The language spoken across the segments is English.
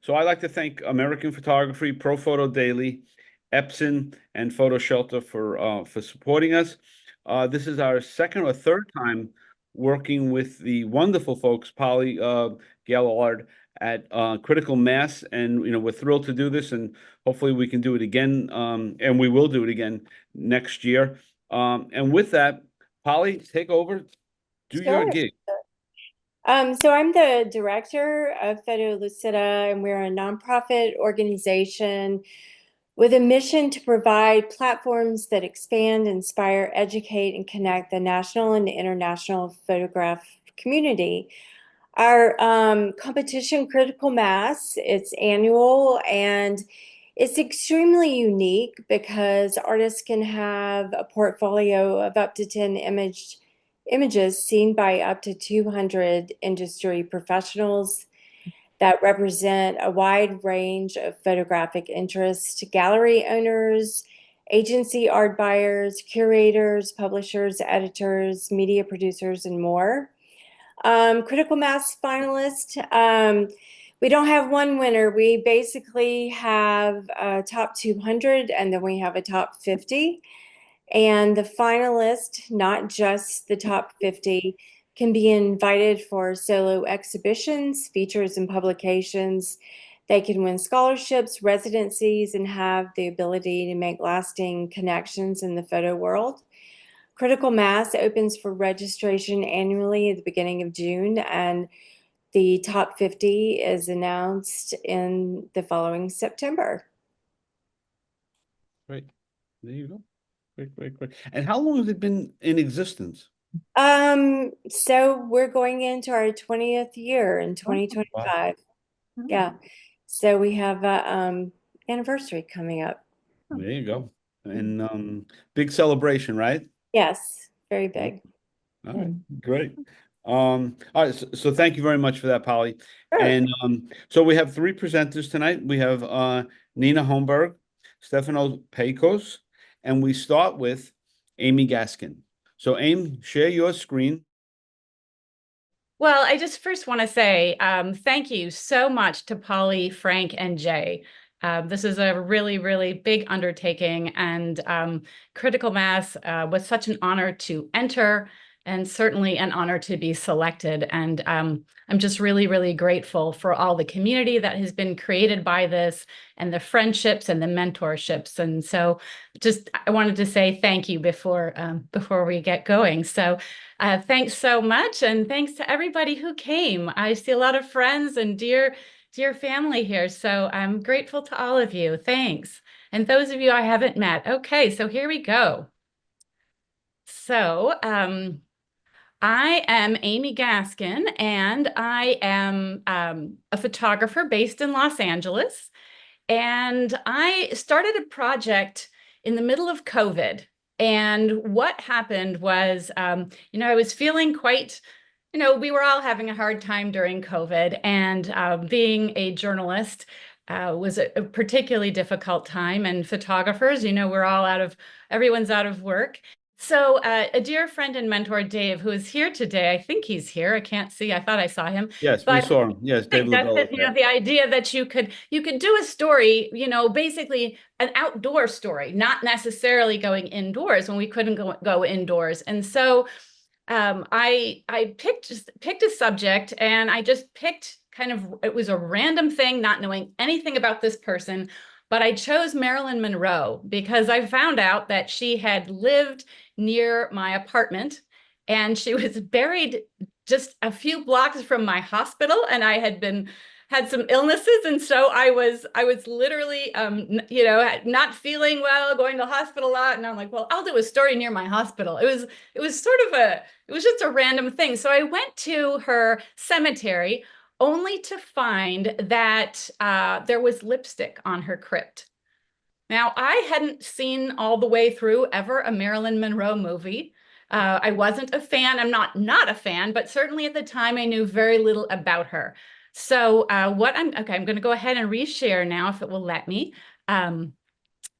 So I'd like to thank American Photography, Pro Photo Daily, Epson, and Photo Shelter for supporting us. This is our second or third time working with the wonderful folks, Polly Gallard at Critical Mass, and we're thrilled to do this, and hopefully we can do it again, and we will do it again next year. And with that, Polly, take over, do your Sure. gig. So I'm the director of Photo Lucida, and we're a nonprofit organization with a mission to provide platforms that expand, inspire, educate, and connect the national and international photograph community. Our competition, Critical Mass, it's annual and it's extremely unique because artists can have a portfolio of up to 10 images seen by up to 200 industry professionals that represent a wide range of photographic interests to gallery owners, agency art buyers, curators, publishers, editors, media producers, and more. Critical Mass finalist. We don't have one winner. We basically have a top 200 and then we have a top 50. And the finalist, not just the top 50, can be invited for solo exhibitions, features, and publications. They can win scholarships, residencies, and have the ability to make lasting connections in the photo world. Critical Mass opens for registration annually at the beginning of June, and the top 50 is announced in the following September. Great. There you go. Great, great, great. And how long has it been in existence? So we're going into our 20th year in Oh, wow. 2025. Hmm. Yeah. So we have a anniversary coming up. There you go. And big celebration, right? Yes, very Yeah. big. All right, great. All right, so thank you very much for that, Polly. Sure. And so we have three presenters tonight. We have Nina Homberg, Stefanos Paikos, and we start with Amy Gaskin. So Amy, share your screen. Well, I just first want to say thank you so much to Polly, Frank, and Jay. This is a really, really big undertaking, and Critical Mass was such an honor to enter, and certainly an honor to be selected. And I'm just really, really grateful for all the community that has been created by this, and the friendships and the mentorships. And so, just I wanted to say thank you before we get going. So. Thanks so much, and thanks to everybody who came. I see a lot of friends and dear family here, so I'm grateful to all of you. Thanks. And those of you I haven't met. Okay, so here we go. So I am Amy Gaskin, and I am a photographer based in Los Angeles. And I started a project in the middle of COVID. And what happened was, I was feeling quite, we were all having a hard time during COVID. And being a journalist was a particularly difficult time. And photographers, everyone's out of work. So a dear friend and mentor, Dave, who is here today, I think he's here. I can't see. I thought I saw him. Yes, we But saw him. Yes, Dave that's LaBelle it, is there. the idea that you could do a story, basically an outdoor story, not necessarily going indoors when we couldn't go indoors. And so I picked a subject, and I just picked it was a random thing, not knowing anything about this person, but I chose Marilyn Monroe because I found out that she had lived near my apartment, and she was buried just a few blocks from my hospital, and I had some illnesses, and so I was literally not feeling well, going to the hospital a lot, and I'm like, well, I'll do a story near my hospital. It was just a random thing. So I went to her cemetery only to find that there was lipstick on her crypt. Now, I hadn't seen all the way through ever a Marilyn Monroe movie. I wasn't a fan. I'm not a fan, but certainly at the time I knew very little about her. So I'm going to go ahead and reshare now if it will let me. Um,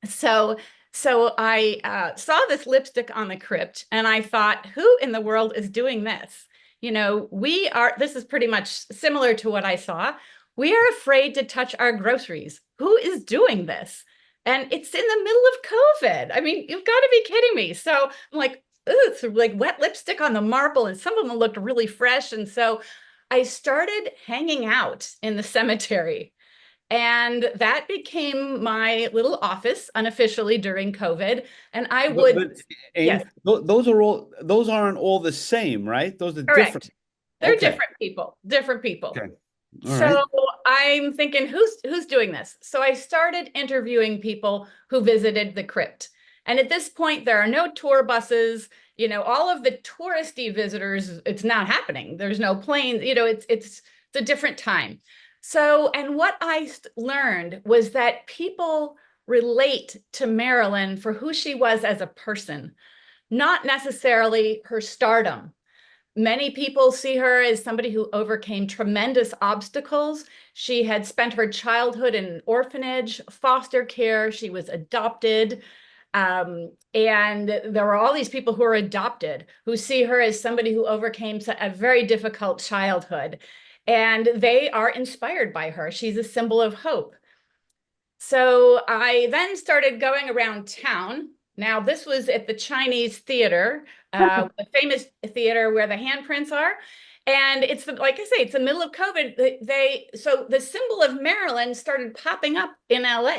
so I saw this lipstick on the crypt, and I thought, who in the world is doing this? This is pretty much similar to what I saw. We are afraid to touch our groceries. Who is doing this? And it's in the middle of COVID. I mean, you've got to be kidding me. So I'm like, ooh, it's like wet lipstick on the marble, and some of them looked really fresh. And so I started hanging out in the cemetery. And that became my little office unofficially during COVID. And I would, But yes, Amy, those aren't all the same, right? Those are different. correct. They're Okay. different people, different people. Okay. All right. So I'm thinking, who's doing this? So I started interviewing people who visited the crypt. And at this point, there are no tour buses. All of the touristy visitors, it's not happening. There's no planes. It's a different time. So, and what I learned was that people relate to Marilyn for who she was as a person, not necessarily her stardom. Many people see her as somebody who overcame tremendous obstacles. She had spent her childhood in orphanage, foster care. She was adopted. And there were all these people who are adopted who see her as somebody who overcame a very difficult childhood. And they are inspired by her. She's a symbol of hope. So I then started going around town. Now, this was at the Chinese Theater, the famous theater where the handprints are. And it's like I say, it's the middle of COVID. So the symbol of Marilyn started popping up in LA.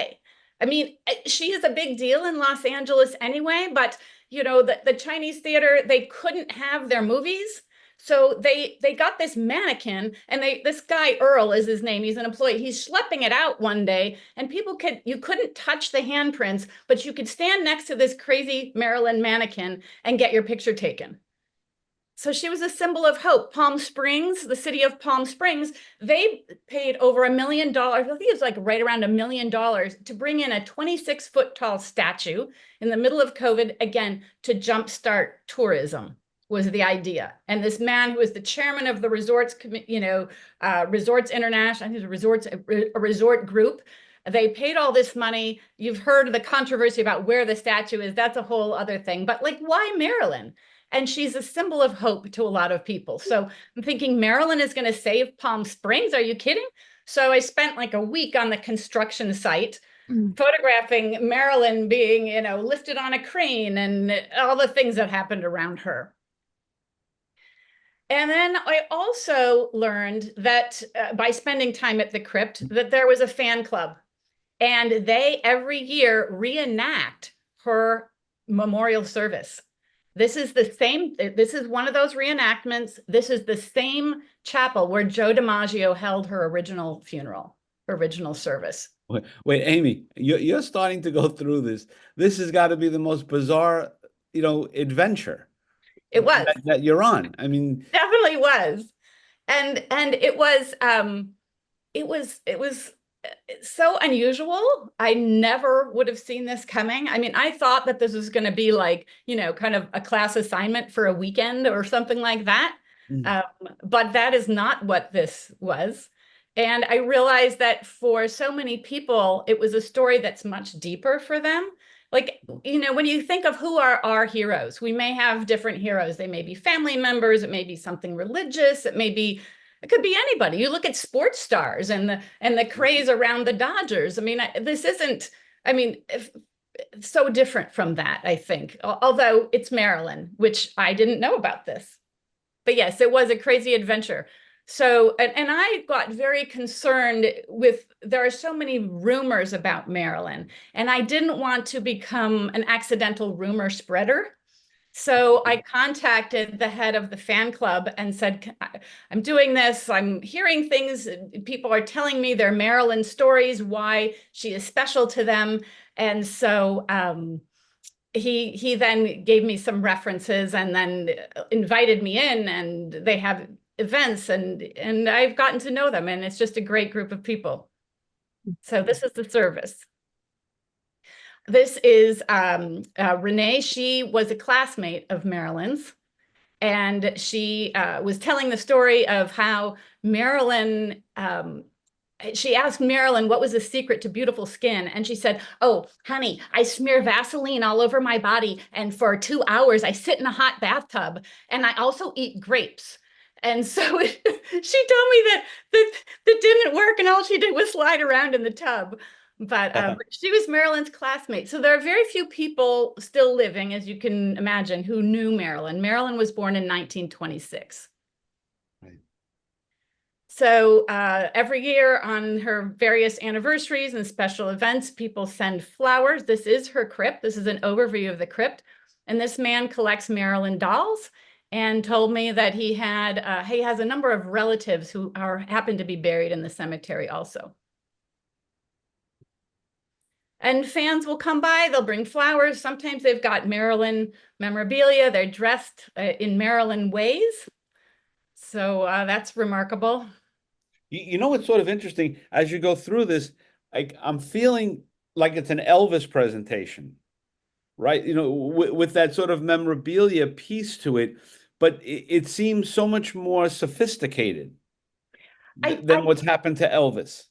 I mean, she is a big deal in Los Angeles anyway, but the Chinese theater, they couldn't have their movies. So they got this mannequin, and this guy Earl is his name. He's an employee. He's schlepping it out one day, and you couldn't touch the handprints, but you could stand next to this crazy Marilyn mannequin and get your picture taken. So she was a symbol of hope. Palm Springs, the city of Palm Springs, they paid over $1 million. I think it was like right around $1 million to bring in a 26-foot tall statue in the middle of COVID, again, to jumpstart tourism was the idea. And this man who was the chairman of the Resorts International, I think it was a resort group. They paid all this money. You've heard of the controversy about where the statue is. That's a whole other thing. But like, why Marilyn? And she's a symbol of hope to a lot of people. So I'm thinking Marilyn is going to save Palm Springs. Are you kidding? So I spent like a week on the construction site photographing Marilyn being, lifted on a crane and all the things that happened around her. And then I also learned that by spending time at the crypt, that there was a fan club, and they every year reenact her memorial service. This is one of those reenactments. This is the same chapel where Joe DiMaggio held her original funeral, her original service. Wait, Amy, you're starting to go through this. This has got to be the most bizarre, adventure. It was that you're on. I mean, definitely was, and it was so unusual. I never would have seen this coming. I mean, I thought that this was going to be like, kind of a class assignment for a weekend or something like that. But that is not what this was. And I realized that for so many people, it was a story that's much deeper for them. Like, when you think of who are our heroes, we may have different heroes. They may be family members. It may be something religious. It could be anybody. You look at sports stars and the craze around the Dodgers. I mean, so different from that, I think, although it's Marilyn, which I didn't know about this. But yes, it was a crazy adventure. So, and I got very concerned there are so many rumors about Marilyn, and I didn't want to become an accidental rumor spreader. So I contacted the head of the fan club and said, I'm doing this. I'm hearing things. People are telling me their Marilyn stories, why she is special to them. And so he then gave me some references and then invited me in, and they have events, and I've gotten to know them, and it's just a great group of people. So this is the service. This is Renee. She was a classmate of Marilyn's, and she was telling the story of how Marilyn, she asked Marilyn what was the secret to beautiful skin, and she said, "Oh, honey, I smear Vaseline all over my body, and for 2 hours I sit in a hot bathtub, and I also eat grapes." And so she told me that didn't work, and all she did was slide around in the tub. But she was Marilyn's classmate. So there are very few people still living, as you can imagine, who knew Marilyn. Marilyn was born in 1926. Right. So every year on her various anniversaries and special events, people send flowers. This is her crypt. This is an overview of the crypt. And this man collects Marilyn dolls and told me that he has a number of relatives who happen to be buried in the cemetery also. And fans will come by, they'll bring flowers. Sometimes they've got Marilyn memorabilia. They're dressed in Marilyn ways. So that's remarkable. You know what's sort of interesting? As you go through this, I'm feeling like it's an Elvis presentation, right? You know, with that sort of memorabilia piece to it, but it seems so much more sophisticated than what's happened to Elvis.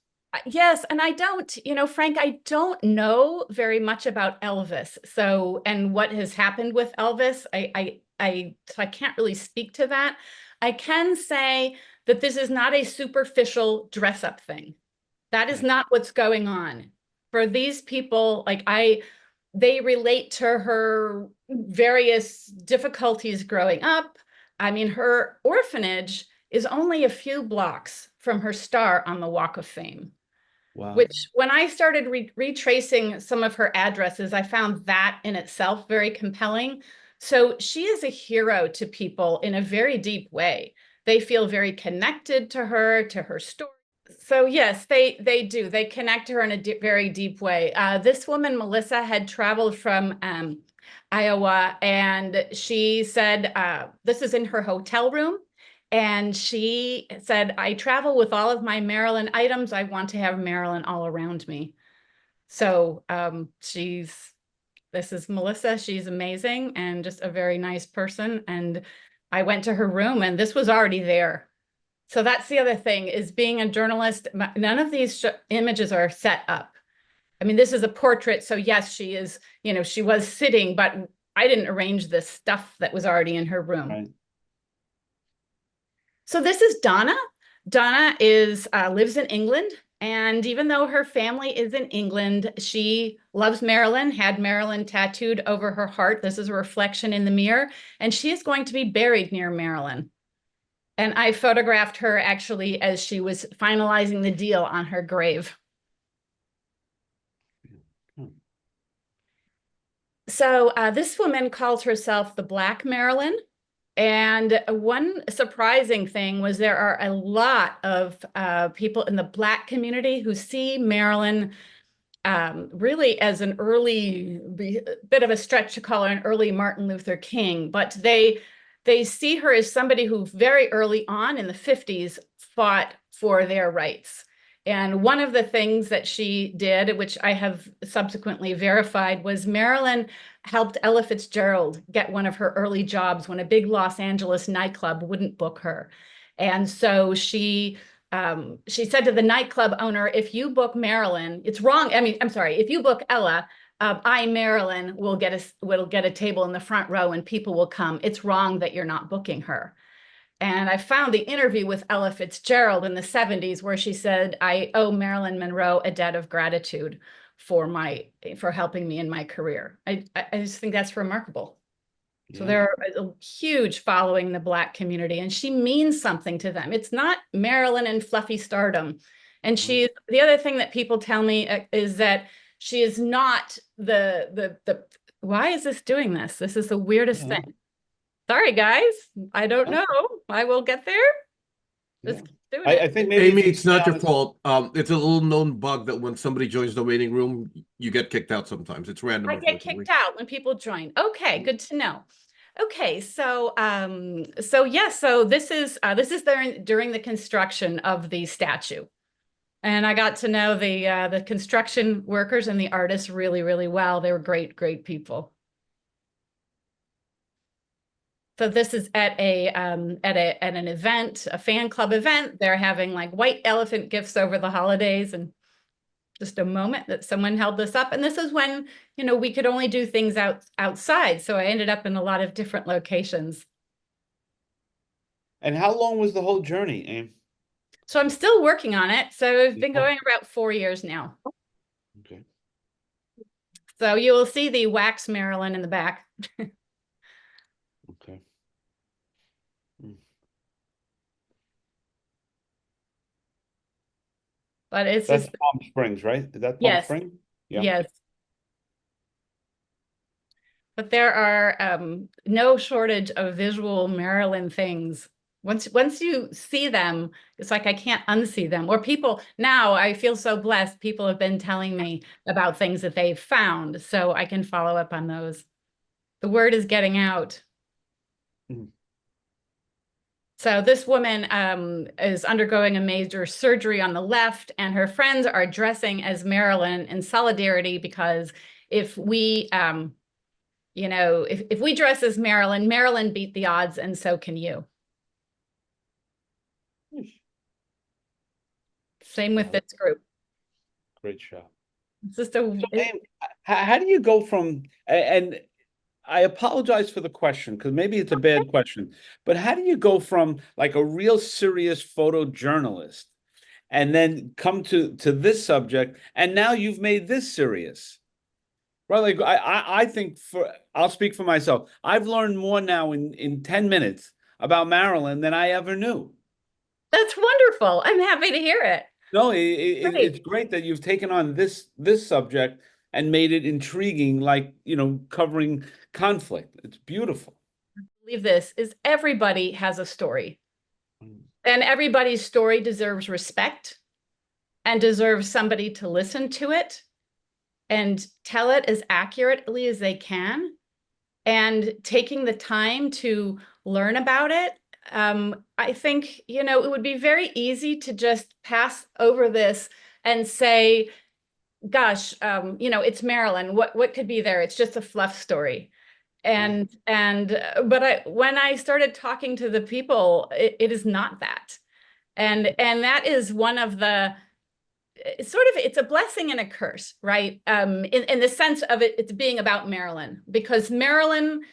Yes, and I don't, Frank, I don't know very much about Elvis. So, and what has happened with Elvis, so I can't really speak to that. I can say that this is not a superficial dress-up thing. That is not what's going on. For these people, they relate to her various difficulties growing up. I mean, her orphanage is only a few blocks from her star on the Walk of Fame. Wow. Which, when I started retracing some of her addresses, I found that in itself very compelling. So she is a hero to people in a very deep way. They feel very connected to her story. So yes, they do. They connect to her in a very deep way. This woman, Melissa, had traveled from Iowa, and she said, this is in her hotel room. And she said, I travel with all of my Marilyn items. I want to have Marilyn all around me. So this is Melissa. She's amazing and just a very nice person. And I went to her room, and this was already there. So that's the other thing, is being a journalist, none of these images are set up. I mean, this is a portrait. So yes, she is, she was sitting, but I didn't arrange this stuff that was already in her room. Right. So this is Donna. Donna lives in England, and even though her family is in England, she loves Marilyn, had Marilyn tattooed over her heart. This is a reflection in the mirror, and she is going to be buried near Marilyn. And I photographed her actually as she was finalizing the deal on her grave. So this woman calls herself the Black Marilyn. And one surprising thing was there are a lot of people in the Black community who see Marilyn really as an early, bit of a stretch to call her an early Martin Luther King, but they see her as somebody who very early on in the 50s fought for their rights. And one of the things that she did, which I have subsequently verified, was Marilyn helped Ella Fitzgerald get one of her early jobs when a big Los Angeles nightclub wouldn't book her. And so she said to the nightclub owner, if you book Marilyn, it's wrong. I mean, I'm sorry, if you book Ella, Marilyn, will get a table in the front row and people will come. It's wrong that you're not booking her. And I found the interview with Ella Fitzgerald in the 70s where she said, I owe Marilyn Monroe a debt of gratitude for helping me in my career. I just think that's remarkable. Yeah. So there are a huge following in the Black community, and she means something to them. It's not Marilyn and fluffy stardom. And the other thing that people tell me is that she is not why is this doing this? This is the weirdest thing. Sorry, guys. I don't know. I will get there. Just doing it. I think maybe Amy, it's not your fault. It's a little known bug that when somebody joins the waiting room, you get kicked out sometimes. It's random. I get kicked out when people join. Okay, good to know. Okay, so this is during the construction of the statue. And I got to know the construction workers and the artists really, really well. They were great, great people. So this is at an event, a fan club event. They're having like white elephant gifts over the holidays, and just a moment that someone held this up. And this is when, we could only do things outside. So I ended up in a lot of different locations. And how long was the whole journey, Aim? So I'm still working on it. So I've been Oh. going about 4 years now. Okay. So you will see the wax Marilyn in the back. Okay. Mm. But it's That's just, Palm Springs, right? Is that Palm yes, Springs? Yeah. yes. But there are no shortage of visual Marilyn things. Once you see them, it's like I can't unsee them. Or people, now I feel so blessed. People have been telling me about things that they've found, so I can follow up on those. The word is getting out. Mhm. So this woman is undergoing a major surgery on the left, and her friends are dressing as Marilyn in solidarity, because if we you know, if we dress as Marilyn, Marilyn beat the odds, and so can you. Same with Wow, this group. great shot. It's just a, So, Aim, how do you go from, and I apologize for the question because maybe it's a bad question, but how do you go from like a real serious photojournalist and then come to this subject, and now you've made this serious? Right, like I think I'll speak for myself. I've learned more now in 10 minutes about Marilyn than I ever knew. that's wonderful. I'm happy to hear it. No, Great. it's great that you've taken on this subject and made it intriguing, like, covering conflict. It's beautiful. Believe this is everybody has a story, Mm. and everybody's story deserves respect and deserves somebody to listen to it and tell it as accurately as they can, and taking the time to learn about it. I think, it would be very easy to just pass over this and say, gosh, it's Marilyn. What could be there? It's just a fluff story. But when I started talking to the people, it is not that. And that is one of the, it's a blessing and a curse, right? In the sense of it's being about Marilyn, because Marilyn,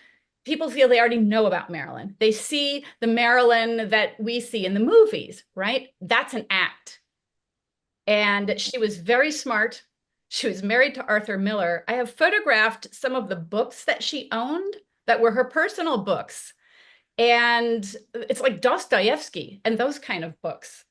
people feel they already know about Marilyn. They see the Marilyn that we see in the movies, right? That's an act. And she was very smart. She was married to Arthur Miller. I have photographed some of the books that she owned that were her personal books. And it's like Dostoevsky and those kind of books.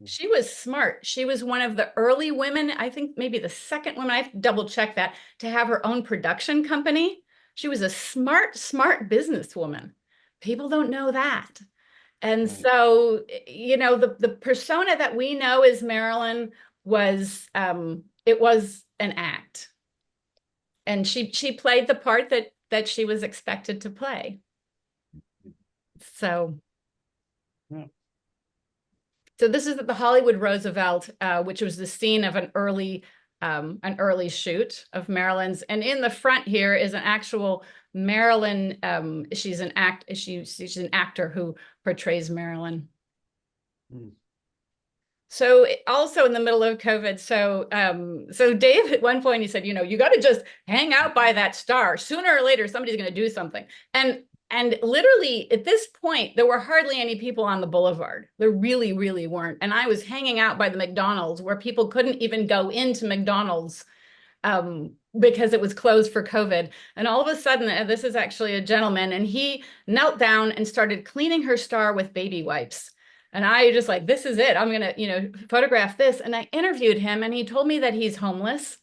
She was smart. She was one of the early women, I think maybe the second woman, I have to double check that, to have her own production company. She was a smart businesswoman. People don't know that. And Right. so, the persona that we know as Marilyn was, it was an act. And she played the part that she was expected to play. So, Yeah. so this is at the Hollywood Roosevelt, which was the scene of an early shoot of Marilyn's. And in the front here is an actual Marilyn. She's an actor who portrays Marilyn. Mm. So also in the middle of COVID, so Dave at one point he said, you got to just hang out by that star. Sooner or later, somebody's going to do something. And literally at this point, there were hardly any people on the boulevard. There really, really weren't. And I was hanging out by the McDonald's, where people couldn't even go into McDonald's because it was closed for COVID. And all of a sudden, this is actually a gentleman, and he knelt down and started cleaning her star with baby wipes. And I just like, this is it. I'm going to, photograph this. And I interviewed him, and he told me that he's homeless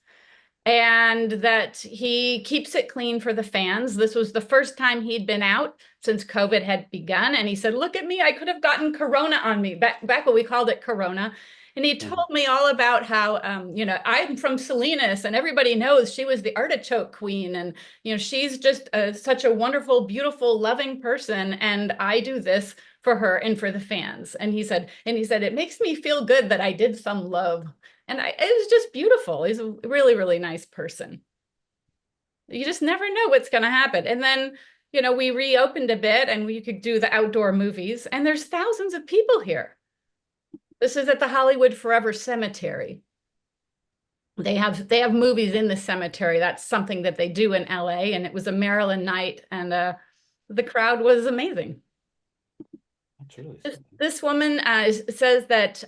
and that he keeps it clean for the fans. This was the first time he'd been out since COVID had begun. And he said, look at me, I could have gotten Corona on me, back when we called it Corona. And he told me all about how, I'm from Salinas, and everybody knows she was the artichoke queen. And, she's just such a wonderful, beautiful, loving person. And I do this for her and for the fans. And he said, it makes me feel good that I did some love. And it was just beautiful. He's a really, really nice person. You just never know what's going to happen. And then, we reopened a bit, and we could do the outdoor movies, and there's thousands of people here. This is at the Hollywood Forever Cemetery. They have movies in the cemetery. That's something that they do in LA. And it was a Marilyn night, and the crowd was amazing. That's really This woman says that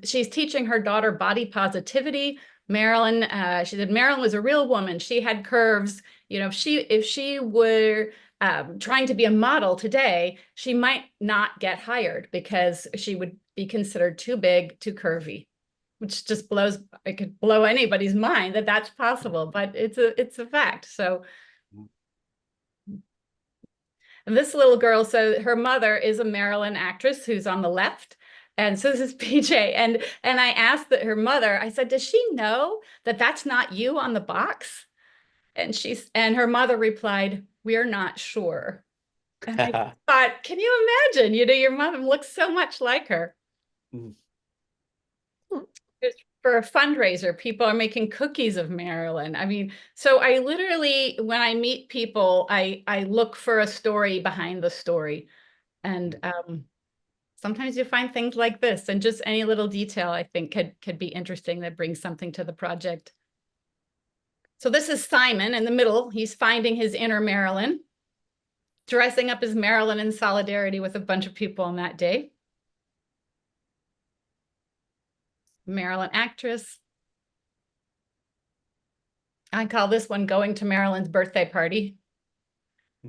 she's teaching her daughter body positivity. Marilyn, she said Marilyn was a real woman. She had curves. You know, if she were trying to be a model today, she might not get hired because she would be considered too big, too curvy, which just it could blow anybody's mind that that's possible, but it's a fact. So. And this little girl, so her mother is a Marilyn actress who's on the left. And so this is PJ. And I asked her mother, I said, does she know that that's not you on the box? And her mother replied, we're not sure. And I thought, can you imagine? You know, your mom looks so much like her. Mm. For a fundraiser, people are making cookies of Marilyn. I mean, so I literally, when I meet people, I look for a story behind the story. And sometimes you find things like this, and just any little detail I think could be interesting that brings something to the project. So this is Simon in the middle. He's finding his inner Marilyn, dressing up as Marilyn in solidarity with a bunch of people on that day. Marilyn actress. I call this one going to Marilyn's birthday party.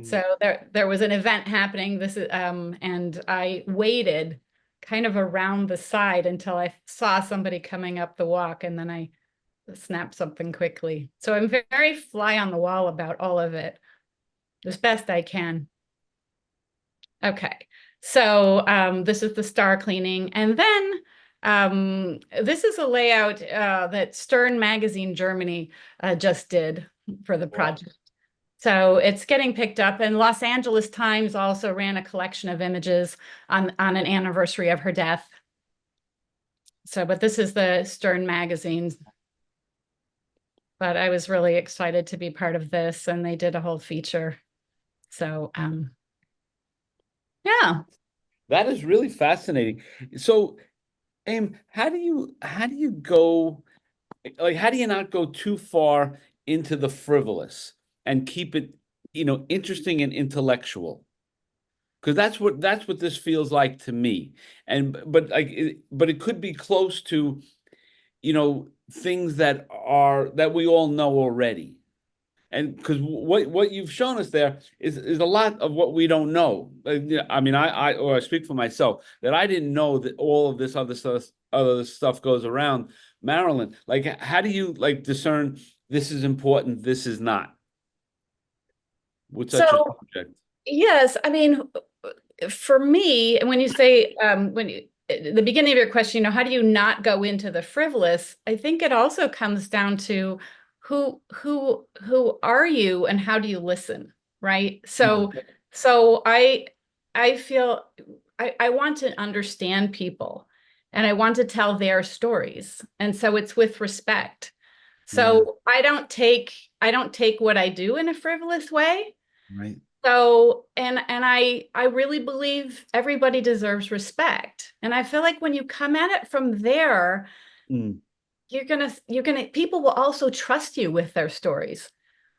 So there was an event happening. This is and I waited kind of around the side until I saw somebody coming up the walk, and then I snapped something quickly. So I'm very fly on the wall about all of it, as best I can. Okay, so this is the star cleaning, and then this is a layout that Stern Magazine Germany just did for the project. So it's getting picked up, and Los Angeles Times also ran a collection of images on an anniversary of her death. So, but this is the Stern magazine. But I was really excited to be part of this, and they did a whole feature. So, yeah. That is really fascinating. So, how do you go, like, how do you not go too far into the frivolous and keep it, interesting and intellectual? Because that's what this feels like to me. But it could be close to, things that we all know already. And because what you've shown us there is a lot of what we don't know. I mean, I speak for myself that I didn't know that all of this other stuff goes around Marilyn. Like, how do you discern this is important, this is not, with such a subject? Yes, I mean, for me, when you say the beginning of your question, how do you not go into the frivolous? I think it also comes down to who are you and how do you listen, right? So I feel I want to understand people, and I want to tell their stories, and so it's with respect. So I don't take what I do in a frivolous way. Right. So, and I really believe everybody deserves respect. And I feel like when you come at it from there, people will also trust you with their stories.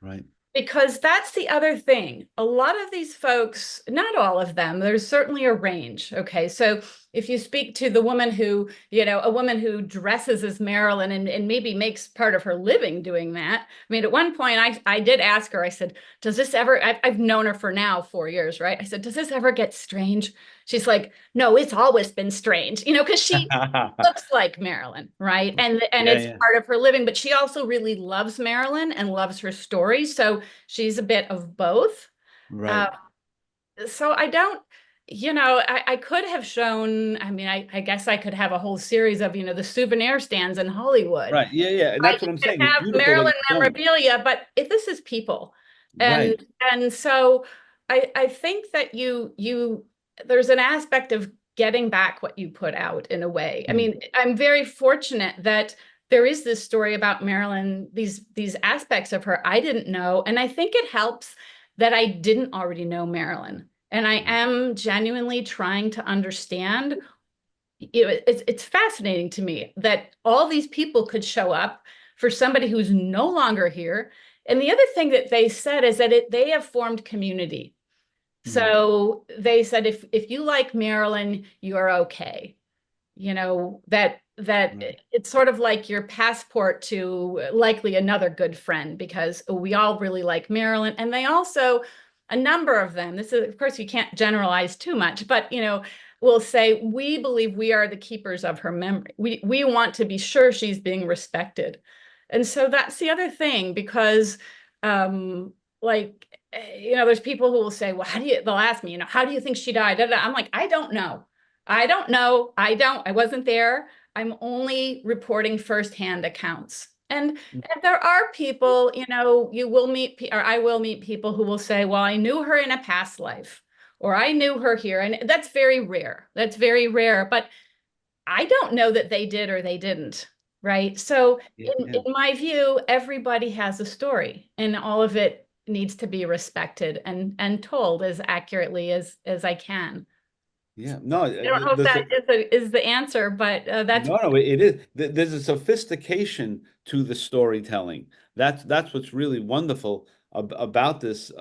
Right. Because that's the other thing. A lot of these folks, not all of them, there's certainly a range. Okay. So if you speak to the woman who, a woman who dresses as Marilyn and maybe makes part of her living doing that. I mean, at one point I did ask her, I said, does this ever, I've known her for now 4 years, right? I said, does this ever get strange? She's like, no, it's always been strange, because she looks like Marilyn, right? And it's part of her living, but she also really loves Marilyn and loves her stories. So she's a bit of both. Right. So I don't, I could have shown, I mean, I guess I could have a whole series of, the souvenir stands in Hollywood. Right. Yeah. Yeah. And that's what I'm saying. It's Have beautiful Marilyn that you don't. memorabilia, but this is people. And so I think that there's an aspect of getting back what you put out in a way. I mean, I'm very fortunate that there is this story about Marilyn, these aspects of her I didn't know. And I think it helps that I didn't already know Marilyn. And I am genuinely trying to understand. It's fascinating to me that all these people could show up for somebody who's no longer here. And the other thing that they said is that they have formed community. So they said, if you like Marilyn, you're okay. You know, that Right. it's sort of like your passport to likely another good friend, because we all really like Marilyn. And they also, a number of them, this is, of course, you can't generalize too much, but, you know, will say, we believe we are the keepers of her memory. We want to be sure she's being respected. And so that's the other thing, because like, you know, there's people who will say, well, they'll ask me, you know, how do you think she died? I'm like, I don't know. I don't know. I wasn't there. I'm only reporting firsthand accounts. And there are people, you know, you will meet, or I will meet people who will say, well, I knew her in a past life, or I knew her here. And that's very rare. That's very rare. But I don't know that they did or they didn't. Right. So Yeah. in my view, everybody has a story, and all of it needs to be respected and told as accurately as I can. Yeah. No, I don't know if that is the answer, but that's no, it is. There's a sophistication to the storytelling. That's what's really wonderful about this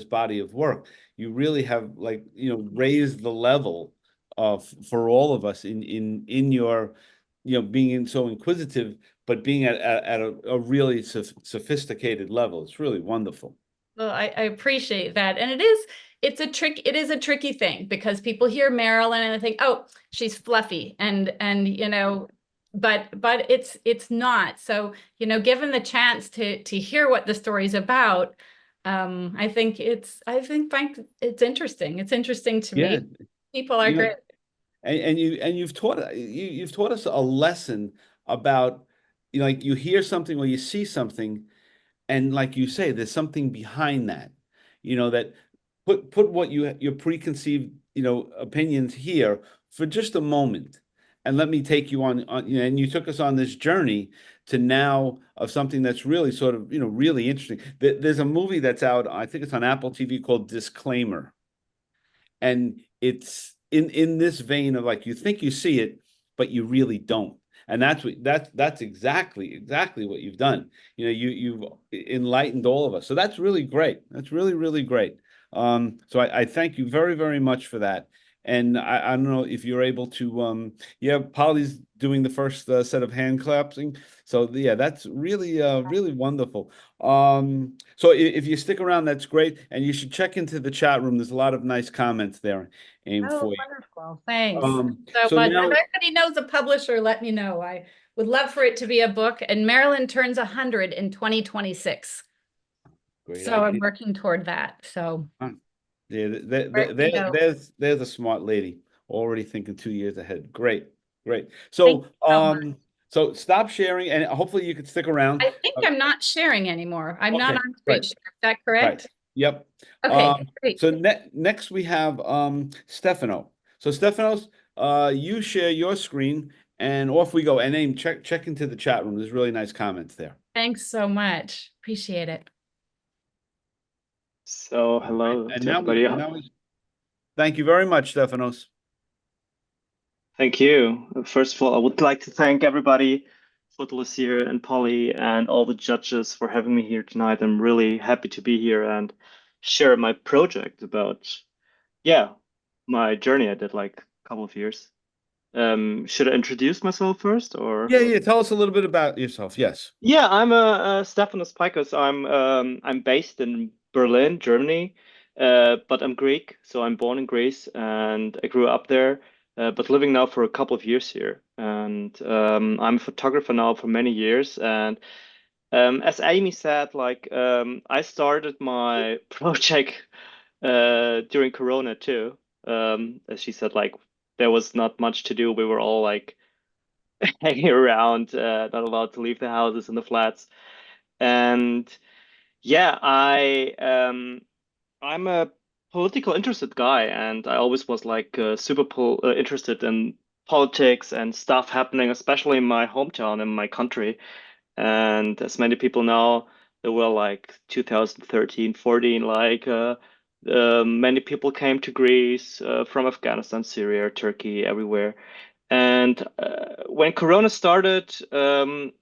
body of work. You really have, like, raised the level of for all of us in your, being so inquisitive, but being at a really sophisticated level. It's really wonderful. well, I appreciate that. And it is a tricky thing, because people hear Marilyn and they think, oh, she's fluffy, and you know, but it's not. So, you know, given the chance to hear what the story's about, I think it's interesting. It's interesting to Yeah. me. People are You know, great. you've taught us a lesson about, like, you hear something or you see something, and like you say, there's something behind that, that put what your preconceived, opinions here for just a moment, and let me take you on, and you took us on this journey to now of something that's really sort of, really interesting. There's a movie that's out, I think it's on Apple TV, called Disclaimer, and it's in this vein of, like, you think you see it, but you really don't. And that's exactly what you've done. You've enlightened all of us. So that's really great. That's really, really great. So I thank you very, very much for that. And I don't know if you're able to, yeah, Polly's doing the first set of hand clapping. So yeah, that's really, really wonderful. So if you stick around, that's great. And you should check into the chat room. There's a lot of nice comments there, aim Oh, for you. wonderful. Thanks so So much. If now, anybody knows a publisher, let me know. I would love for it to be a book. And Marilyn turns 100 in 2026. great So I'm idea. working toward that. So Huh. Yeah, where we go. there's a smart lady already thinking 2 years ahead. Great, great. Thank So, you so much. so stop sharing, and hopefully you can stick around. I think I'm not sharing anymore. I'm not Okay, on screen right, share. Is that right. correct? Yep. Okay, great. So next we have Stefano. So Stefanos, you share your screen, and off we go. And then check into the chat room. There's really nice comments there. Thanks so much. Appreciate it. So hello And to everybody. thank you very much, Stefanos. Thank you. First of all, I would like to thank everybody, Footloose and Polly, and all the judges for having me here tonight. I'm really happy to be here and share my project about, yeah, my journey I did like a couple of years. Should I introduce myself first, or? Yeah. Tell us a little bit about yourself. Yes. Yeah, I'm Stefanos Paikos. I'm based in Berlin, Germany, but I'm Greek, so I'm born in Greece and I grew up there, but living now for a couple of years here. And I'm a photographer now for many years. And as Amy said, like I started my project during Corona too. As she said, like there was not much to do. We were all like hanging around, not allowed to leave the houses and the flats. And yeah, I'm a political interested guy, and I always was like super interested in politics and stuff happening, especially in my hometown in my country. And as many people know, there were like 2013, 14, like many people came to Greece from Afghanistan, Syria, Turkey, everywhere. And when Corona started,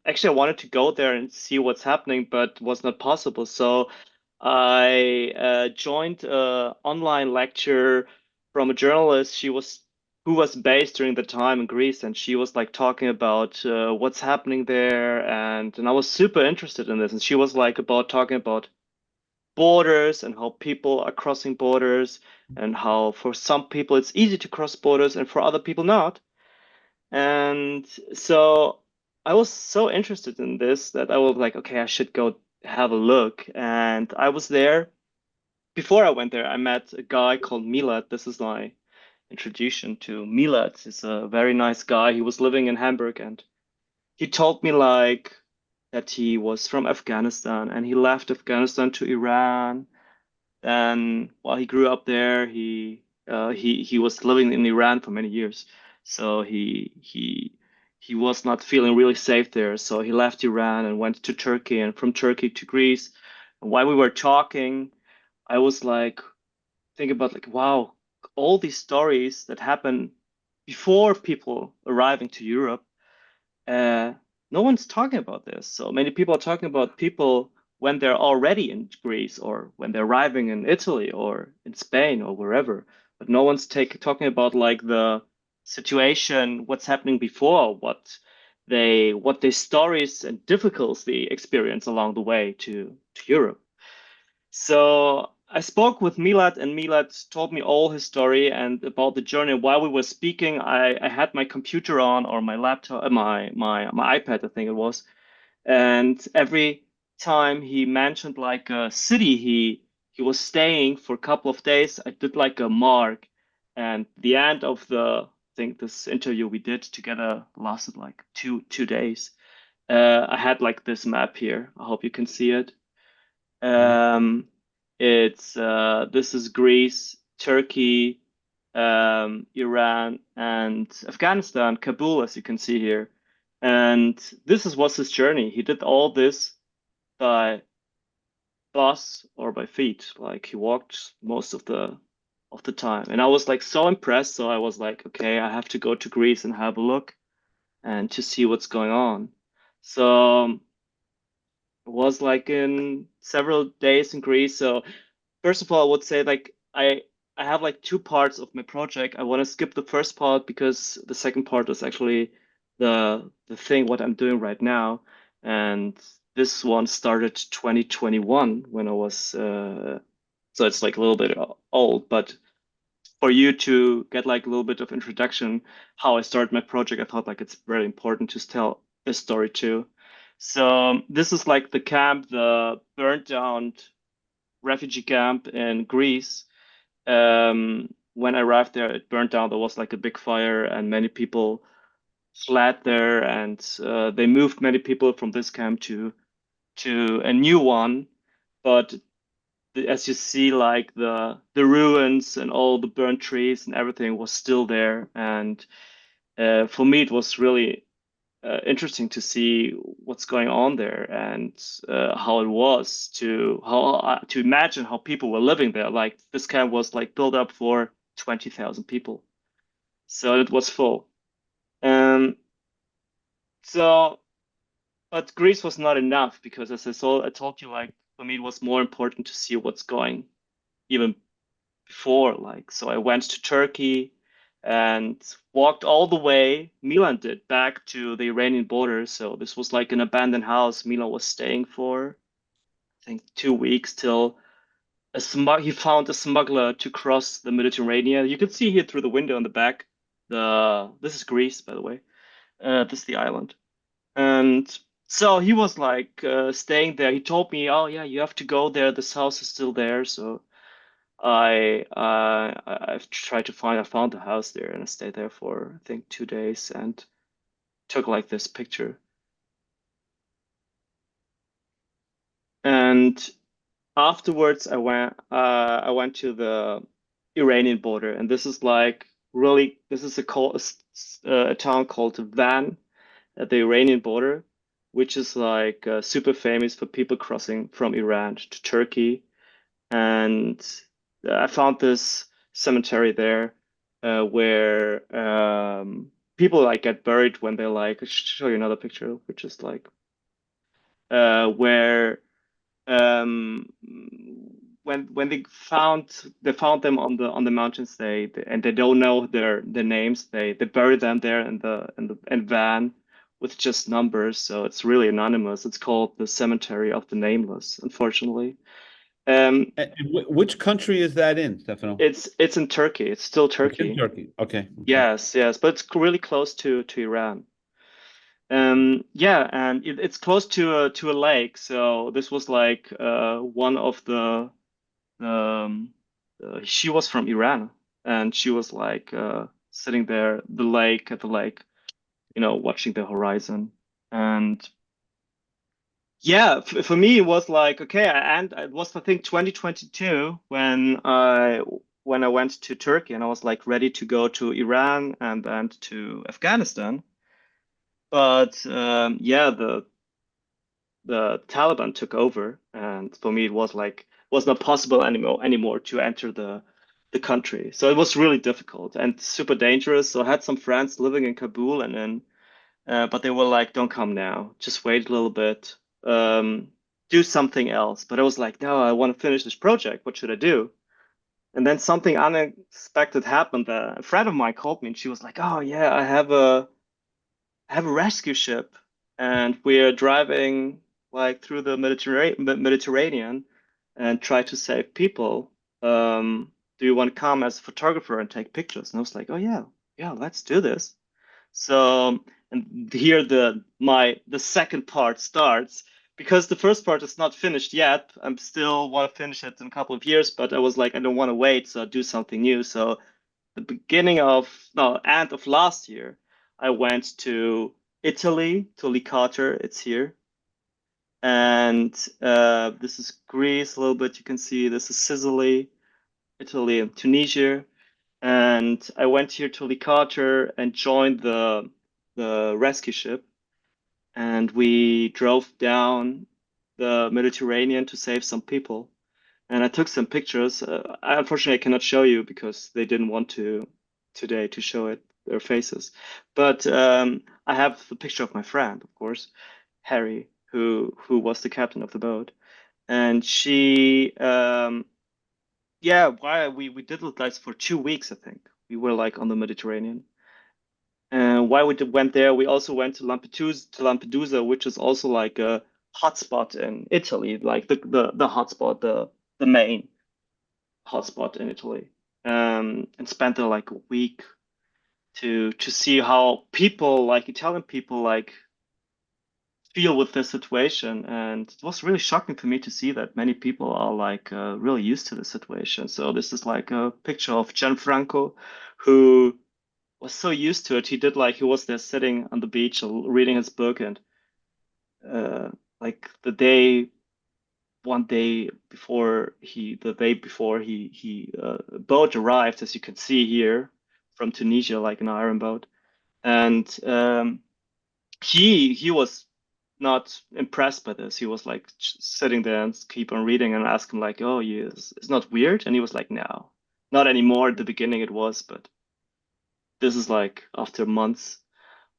actually, I wanted to go there and see what's happening, but was not possible. So I joined an online lecture from a journalist. Who was based during the time in Greece, and she was like talking about what's happening there, and I was super interested in this. And she was like talking about borders and how people are crossing borders, and how for some people it's easy to cross borders, and for other people not. And so I was so interested in this that I was like, okay, I should go have a look. And I was there. Before I went there, I met a guy called Milad. This is my introduction to Milad. He's a very nice guy. He was living in Hamburg, and he told me like that he was from Afghanistan and he left Afghanistan to Iran. And while he grew up there, he was living in Iran for many years. So he was not feeling really safe there. So he left Iran and went to Turkey, and from Turkey to Greece. And while we were talking, I was like thinking about like, wow, all these stories that happen before people arriving to Europe, uh, no one's talking about this. So many people are talking about people when they're already in Greece, or when they're arriving in Italy or in Spain or wherever. But no one's talking about like the situation, what's happening before, what their stories and difficulties they experience along the way to Europe. So I spoke with Milad, and Milad told me all his story and about the journey. While we were speaking, I had my computer on, or my laptop, my iPad, I think it was. And every time he mentioned like a city he was staying for a couple of days, I did like a mark. And the end of I think this interview we did together lasted like two days. I had like this map here. I hope you can see it. Um, it's This is Greece, Turkey, Iran, and Afghanistan, Kabul, as you can see here. And was his journey. He did all this by bus or by feet. Like he walked most of the time. And I was like so impressed. So I was like, okay, I have to go to Greece and have a look and to see what's going on. So was like in several days in Greece. So first of all, I would say like I have like two parts of my project. I want to skip the first part because the second part is actually the thing what I'm doing right now. And this one started 2021 when I was so it's like a little bit old, but for you to get like a little bit of introduction how I started my project, I thought like it's very important to tell this story too. So this is like the camp, the burnt down refugee camp in Greece. When I arrived there, it burned down. There was like a big fire, and many people fled there, and they moved many people from this camp to a new one. But as you see, like the ruins and all the burnt trees and everything was still there. And for me, it was really interesting to see what's going on there, and how it was to imagine how people were living there. Like this camp was like built up for 20,000 people, so it was full. Um, so, but Greece was not enough because, as I told you, like for me, it was more important to see what's going even before. Like, so I went to Turkey and walked all the way. Milan did back to the Iranian border. So this was like an abandoned house Milan was staying for, I think, 2 weeks till he found a smuggler to cross the Mediterranean. You can see here through the window in the back. This is Greece, by the way. This is the island. And so he was like staying there. He told me, "Oh yeah, you have to go there. This house is still there." So I've tried to find. I found the house there, and I stayed there for I think 2 days and took like this picture. And afterwards, I went to the Iranian border, and this is like really this is a town called Van at the Iranian border, which is like super famous for people crossing from Iran to Turkey. And I found this cemetery there where people like get buried when they're like, I should show you another picture, which is like where um, when they found them on the mountains, and they don't know their names, they bury them there in the van with just numbers, so it's really anonymous. It's called the Cemetery of the Nameless, unfortunately. And which country is that in, Stefano? It's in Turkey. It's still It's in Turkey. Turkey. Okay. Yes, but it's really close to Iran. Yeah, and it's close to a lake. So this was like one of the she was from Iran, and she was like sitting there at the lake, watching the horizon. And yeah, for me it was like okay, and it was I think 2022 when I went to Turkey, and I was like ready to go to Iran and to Afghanistan. But yeah, the Taliban took over, and for me it was not possible anymore to enter the country. So it was really difficult and super dangerous. So I had some friends living in Kabul, and then but they were like, "Don't come now. Just wait a little bit. Do something else." But I was like, "No, I want to finish this project. What should I do?" And then something unexpected happened. A friend of mine called me, and she was like, "Oh yeah, I have a rescue ship, and we're driving like through the Mediterranean and try to save people. Do you want to come as a photographer and take pictures?" And I was like, "Oh yeah, let's do this." So, and here the second part starts, because the first part is not finished yet. I'm still want to finish it in a couple of years, but I was like, I don't want to wait, so I'll do something new. So the end of last year, I went to Italy, to Licata. It's here. And this is Greece a little bit. You can see this is Sicily, Italy, and Tunisia. And I went here to Licata and joined the rescue ship. And we drove down the Mediterranean to save some people. And I took some pictures. Unfortunately, I cannot show you because they didn't want to today to show their faces. But I have the picture of my friend, of course, Harry, who was the captain of the boat. And she, yeah, why we did it like for 2 weeks, I think. We were like on the Mediterranean. And why went there? We also went to Lampedusa, which is also like a hotspot in Italy, like the hotspot, the main hotspot in Italy, and spent there like a week to see how people, like Italian people, like feel with this situation. And it was really shocking for me to see that many people are like really used to the situation. So this is like a picture of Gianfranco, who was so used to it. He was there sitting on the beach reading his book, and like one day before the day before he boat arrived, as you can see here from Tunisia, like an iron boat. And he was not impressed by this. He was like sitting there and keep on reading, and ask him like, "Oh, yes, it's not weird?" And he was like, "No, not anymore. At the beginning it was, but this is like after months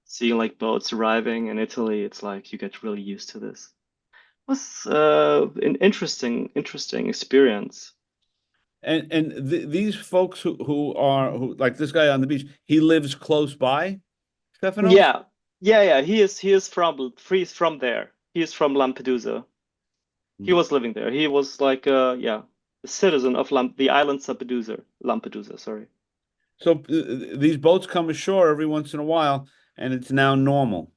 seeing like boats arriving in Italy, it's like you get really used to this." It was an interesting experience. And these folks who like this guy on the beach, he lives close by, Stefanos? Yeah. He's from there. He is from Lampedusa. He was living there. He was like a citizen of the island Lampedusa, sorry. So these boats come ashore every once in a while, and it's now normal.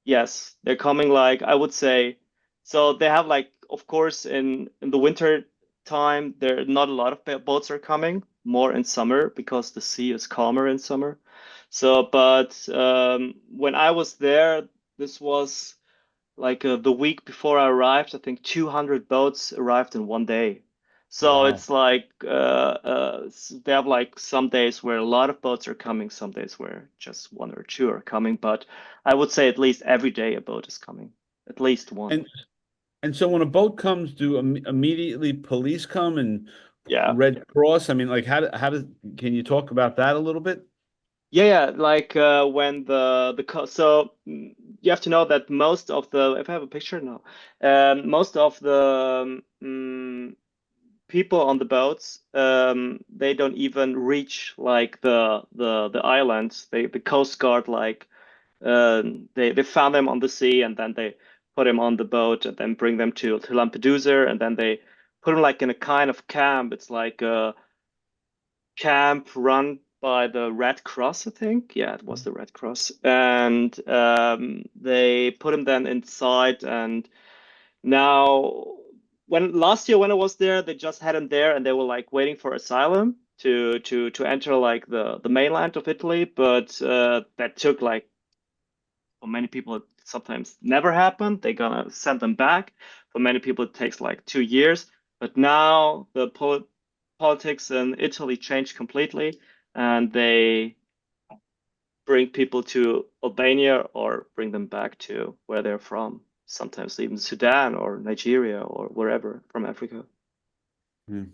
Yes, they're coming like I would say. So they have like, of course, in the winter time, there not a lot of boats are coming. More in summer because the sea is calmer in summer. So, but when I was there, this was like the week before I arrived. I think 200 boats arrived in one day. So Wow. it's like they have like some days where a lot of boats are coming, some days where just one or two are coming. But I would say at least every day a boat is coming, at least one. And so when a boat comes, do immediately police come and Yeah. Red Cross? I mean, like can you talk about that a little bit? Yeah. Like when so you have to know that if I have a picture now, most of the people on the boats, they don't even reach like the islands. The Coast Guard like they found them on the sea, and then they put him on the boat and then bring them to Lampedusa, and then they put him like in a kind of camp. It's like a camp run by the Red Cross, I think. Yeah, it was the Red Cross. And they put him then inside. And now, when last year when I was there, they just had him there, and they were like waiting for asylum to enter like the mainland of Italy. But that took like, for many people, it sometimes never happened. They're gonna send them back. For many people, it takes like 2 years. But now the politics in Italy changed completely, and they bring people to Albania or bring them back to where they're from. Sometimes even Sudan or Nigeria or wherever from Africa. Hmm.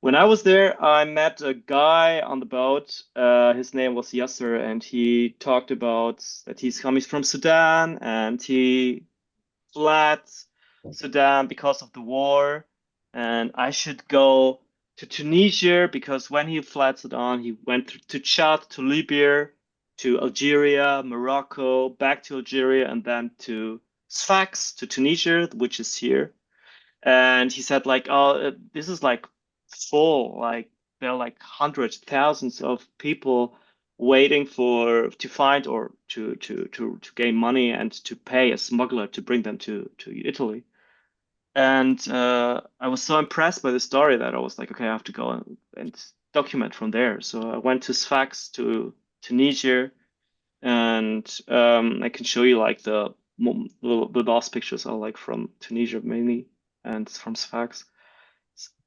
When I was there, I met a guy on the boat. His name was Yasser, and he talked about that he's coming from Sudan, and he fled Sudan because of the war, and I should go to Tunisia because when he fled Sudan, he went to Chad, to Libya, to Algeria, Morocco, back to Algeria, and then to Sfax, to Tunisia, which is here. And he said like, oh, this is like full, like there are like hundreds, thousands of people waiting to find or to gain money and to pay a smuggler to bring them to Italy. And I was so impressed by the story that I was like, okay, I have to go and document from there. So I went to Sfax, to Tunisia, and I can show you like the last pictures are like from Tunisia mainly, and from Sfax.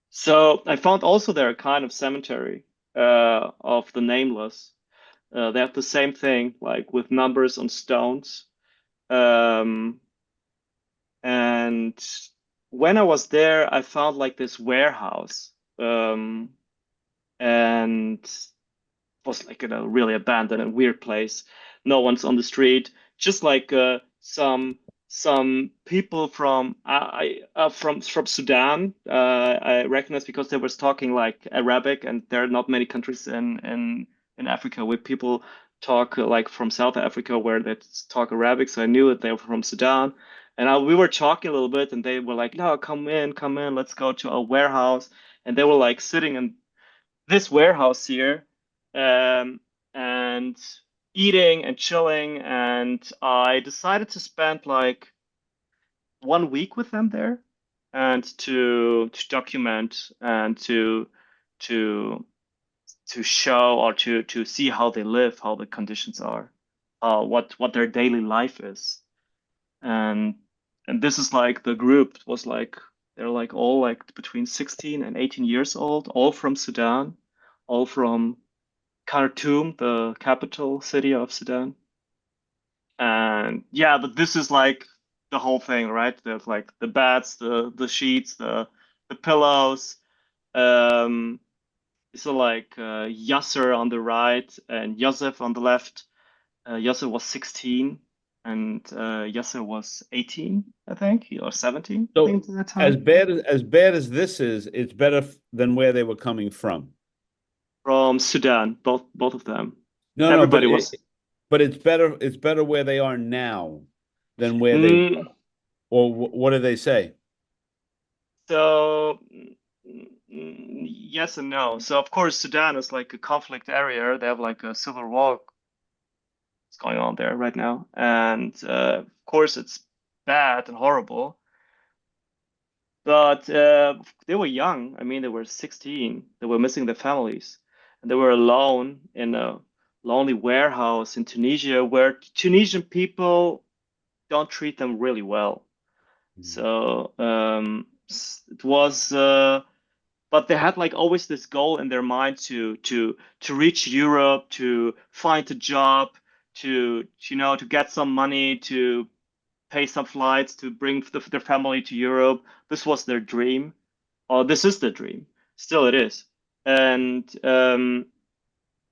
So I found also there a kind of cemetery of the nameless. They have the same thing, like with numbers on stones. Um, and when I was there, I found like this warehouse, and was like in a really abandoned and weird place. No one's on the street, just like some people from Sudan. I recognize because they were talking like Arabic, and there are not many countries in Africa where people talk like from South Africa where they talk Arabic. So I knew that they were from Sudan, and we were talking a little bit, and they were like, "No, come in, let's go to a warehouse." And they were like sitting in this warehouse here, and eating and chilling, and I decided to spend like 1 week with them there, and to document and to show or to see how they live, how the conditions are, what their daily life is. And this is like the group was like, they're like all like between 16 and 18 years old, all from Sudan, all from Khartoum, the capital city of Sudan. And yeah, but this is like the whole thing, right? There's like the beds, the sheets, the pillows. Um, so like Yasser on the right and Yosef on the left. Yasser was 16 and Yasser was 18, I think, or 17, I So think at that as time. bad as this is, it's better than where they were coming from. From Sudan, both of them. No, no, Everybody was. but it's better where they are now than where they, Mm, or what do they say? So, yes and no. So, of course, Sudan is like a conflict area. They have like a civil war that's going on there right now. And of course, it's bad and horrible. But they were young. I mean, they were 16. They were missing their families. And they were alone in a lonely warehouse in Tunisia where Tunisian people don't treat them really well. So it was, but they had like always this goal in their mind to reach Europe, to find a job, to get some money, to pay some flights, to bring their family to Europe. This was their dream, or this is the dream. Still, it is, and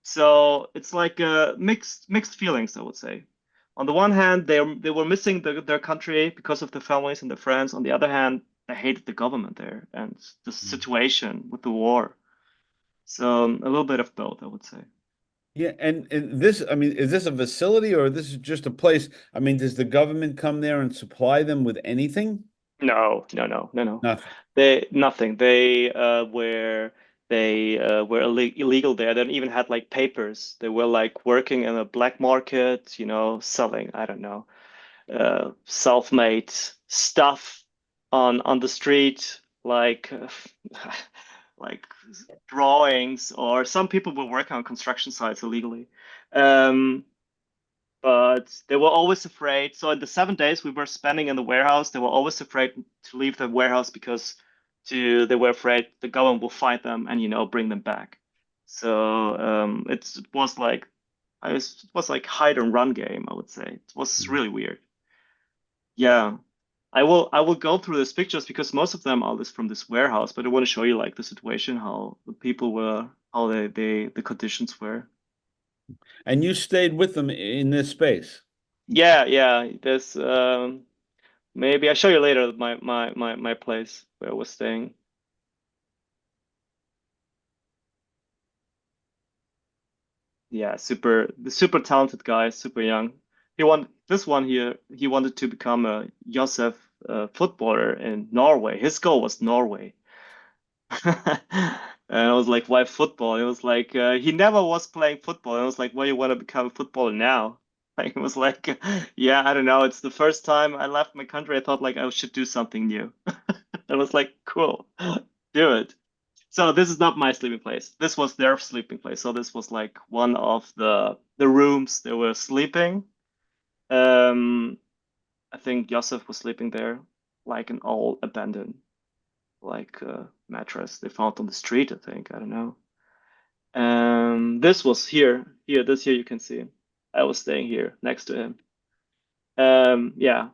so it's like mixed feelings, I would say. On the one hand, they were missing their country because of the families and their friends. On the other hand, they hated the government there and the situation with the war. So a little bit of both, I would say. Yeah, and this, I mean, is this a facility or this is just a place? I mean, does the government come there and supply them with anything? No. Nothing. Nothing. They were illegal there. They even had like papers. They were like working in a black market, selling, I don't know, self-made stuff on the street, like like drawings, or some people were working on construction sites illegally. Um, but they were always afraid. So in the 7 days we were spending in the warehouse, they were always afraid to leave the warehouse because they were afraid the government will find them and bring them back. So it was like it was like hide and run game, I would say. It was really weird. Yeah. I will go through these pictures because most of them are this from this warehouse, but I want to show you like the situation, how the people were, how the conditions were. And you stayed with them in this space. Yeah. There's maybe I'll show you later my place where I was staying. Yeah, super talented guy, super young. He wanted to become a Josef footballer in Norway. His goal was Norway. And I was like, why football? It was like he never was playing football. And I was like, why you want to become a footballer now? Like, it was like, yeah, I don't know. It's the first time I left my country. I thought like I should do something new. I was like, cool, do it. So this is not my sleeping place. This was their sleeping place. So this was like one of the rooms they were sleeping. Um, I think Josef was sleeping there, like an all abandoned, like mattress they found on the street. I think, I don't know. This was this here you can see. I was staying here next to him. Yeah,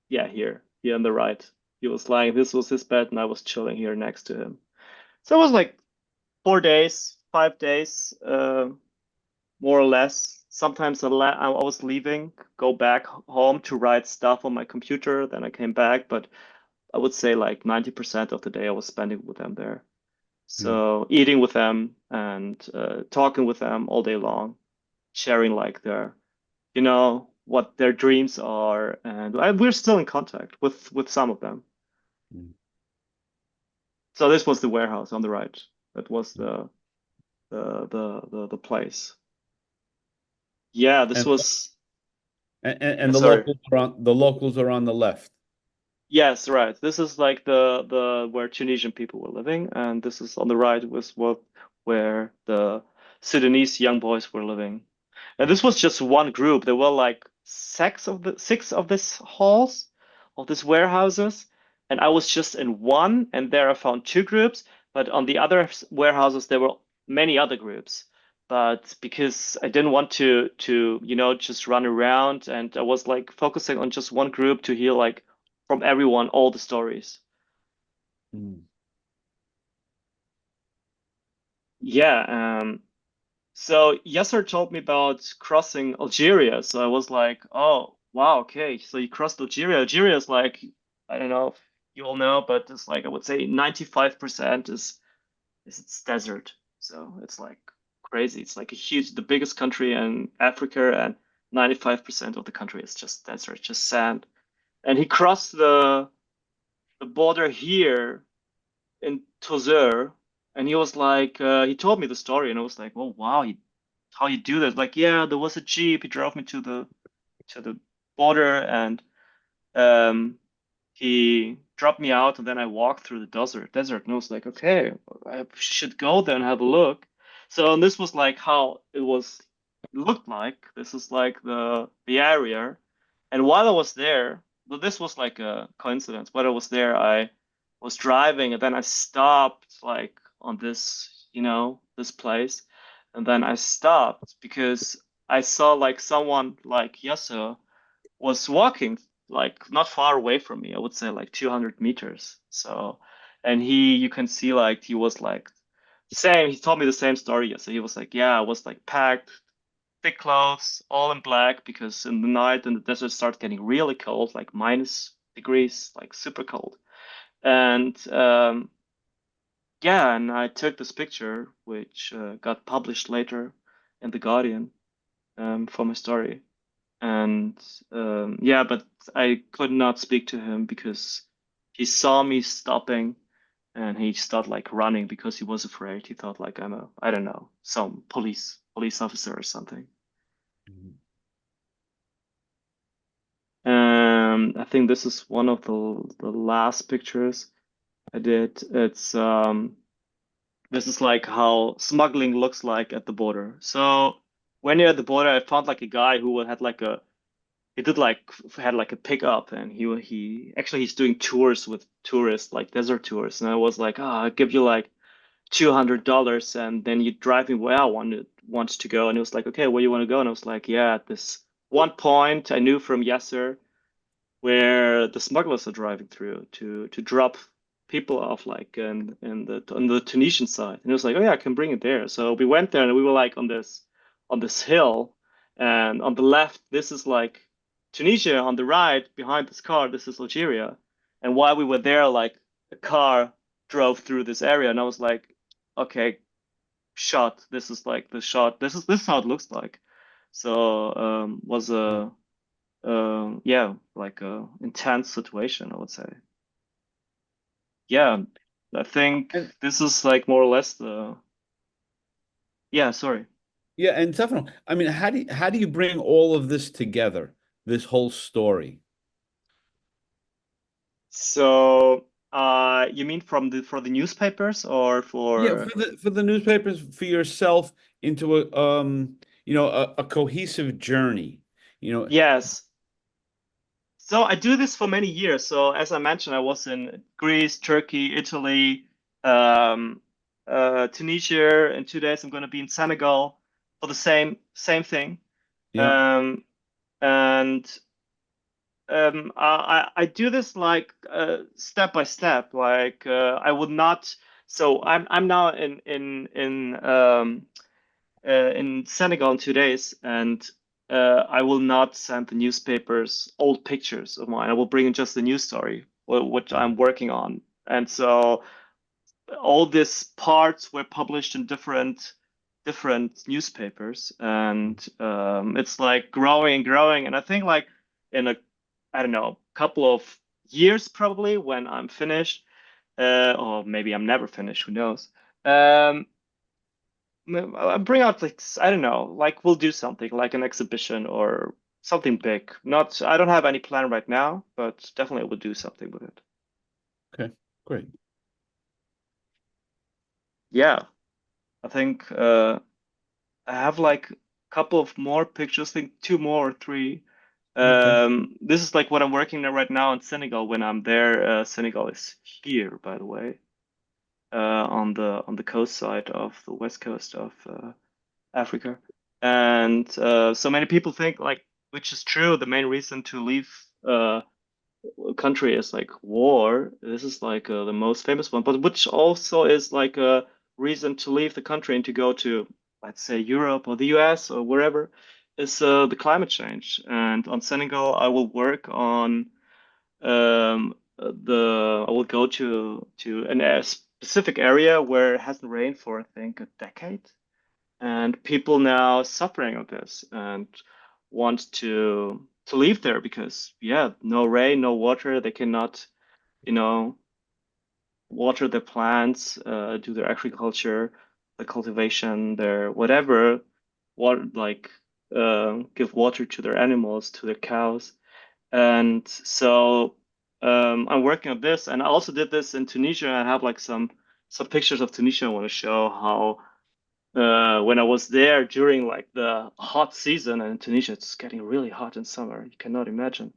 here on the right. He was lying. This was his bed, and I was chilling here next to him. So it was like 4 days, 5 days, more or less. Sometimes I was leaving, go back home to write stuff on my computer. Then I came back, but I would say like 90% of the day I was spending with them there. So eating with them and talking with them all day long, sharing like what their dreams are, and we're still in contact with some of them. So this was the warehouse on the right. That was the place. Yeah, this And was. and Sorry. the locals are on the left. Yes, right. This is like the where Tunisian people were living, and this is on the right was where the Sudanese young boys were living. And this was just one group. There were like six of this halls, of these warehouses, and I was just in one, and there I found two groups, but on the other warehouses there were many other groups. But because I didn't want to just run around, and I was like focusing on just one group to hear like from everyone all the stories. Yeah, so Yasser told me about crossing Algeria. So I was like, oh, wow, okay. So you crossed Algeria. Algeria is like, I don't know if you all know, but it's like I would say 95% is it's desert. So it's like crazy. It's like the biggest country in Africa, and 95% of the country is just desert, just sand. And he crossed the border here in Tozeur, and he was like, he told me the story, and I was like, oh wow, how you do that? Like, yeah, there was a jeep. He drove me to the border, and um, he dropped me out, and then I walked through the desert, and I was like, okay, I should go there and have a look. So and this was like how it looked like. This is like the area, and while I was there, well, this was like a coincidence. While I was there, I was driving, and then I stopped like on this place, and then I stopped because I saw like someone like Yasso was walking like not far away from me. I would say like 200 meters. So, and you can see like he was like same. He told me the same story. So he was like, yeah, I was like packed. thick clothes, all in black, because in the night in the desert starts getting really cold, like -degrees, like super cold. And yeah, and I took this picture, which got published later in The Guardian for my story. And yeah, but I could not speak to him because he saw me stopping and he started like running because he was afraid. He thought like I'm a, I don't know, some police officer or something. I think this is one of the last pictures I did. It's this is like how smuggling looks like at the border. So when you're at the border, I found like a guy who had like a he did like had like a pickup, and he actually he's doing tours with tourists, like desert tours. And I was like, oh, I'll give you like $200 and then you drive me where I want to go. And it was like, okay, where you want to go? And I was like, yeah, at this one point I knew from Yasser where the smugglers are driving through to drop people off, like in the on the Tunisian side. And it was like, oh yeah, I can bring it there. So we went there and we were like on this hill, and on the left this is like Tunisia, on the right behind this car this is Algeria. And while we were there, like a car drove through this area, and I was like, okay, shot. This is like the shot. This is how it looks like. So was a yeah, like a intense situation, I would say. Yeah, I think And this is like more or less the, yeah, sorry. yeah, and Stefano, I mean, how do you bring all of this together, this whole story? So, you mean from the for the newspapers or Yeah, for? for the newspapers, for yourself into a you know, a cohesive journey. You know, Yes. So I do this for many years. So as I mentioned, I was in Greece, Turkey, Italy, um, Tunisia. In 2 days, I'm going to be in Senegal for the same thing. yeah, Um, and I do this like step by step. Like I would not. So I'm now in Senegal in 2 days, and I will not send the newspapers old pictures of mine. I will bring in just the news story, which I'm working on. And so all these parts were published in different newspapers, and it's like growing and growing. And I think like in a, I don't know, couple of years probably when I'm finished, or maybe I'm never finished, who knows. Um, I'll bring out like I don't know, like we'll do something like an exhibition or something big. Not, I don't have any plan right now, but definitely we'll do something with it. okay, great. Yeah, I think I have like a couple of more pictures, I think two more or three. Okay. This is like what I'm working on right now in Senegal when I'm there. Senegal is here, by the way, on the coast side of the west coast of Africa. And so many people think like, which is true, the main reason to leave a country is like war. This is like the most famous one, but which also is like a reason to leave the country and to go to, let's say, Europe or the US or wherever, is the climate change. And on Senegal, I will work on I will go to a specific area where it hasn't rained for I think a decade, and people now suffering of this and want to live there because yeah, no rain, no water, they cannot, you know, water their plants, do their agriculture, the cultivation, their whatever, what like give water to their animals, to their cows. And so I'm working on this, and I also did this in Tunisia. I have like some pictures of Tunisia. I want to show how when I was there during like the hot season, and in Tunisia it's getting really hot in summer. You cannot imagine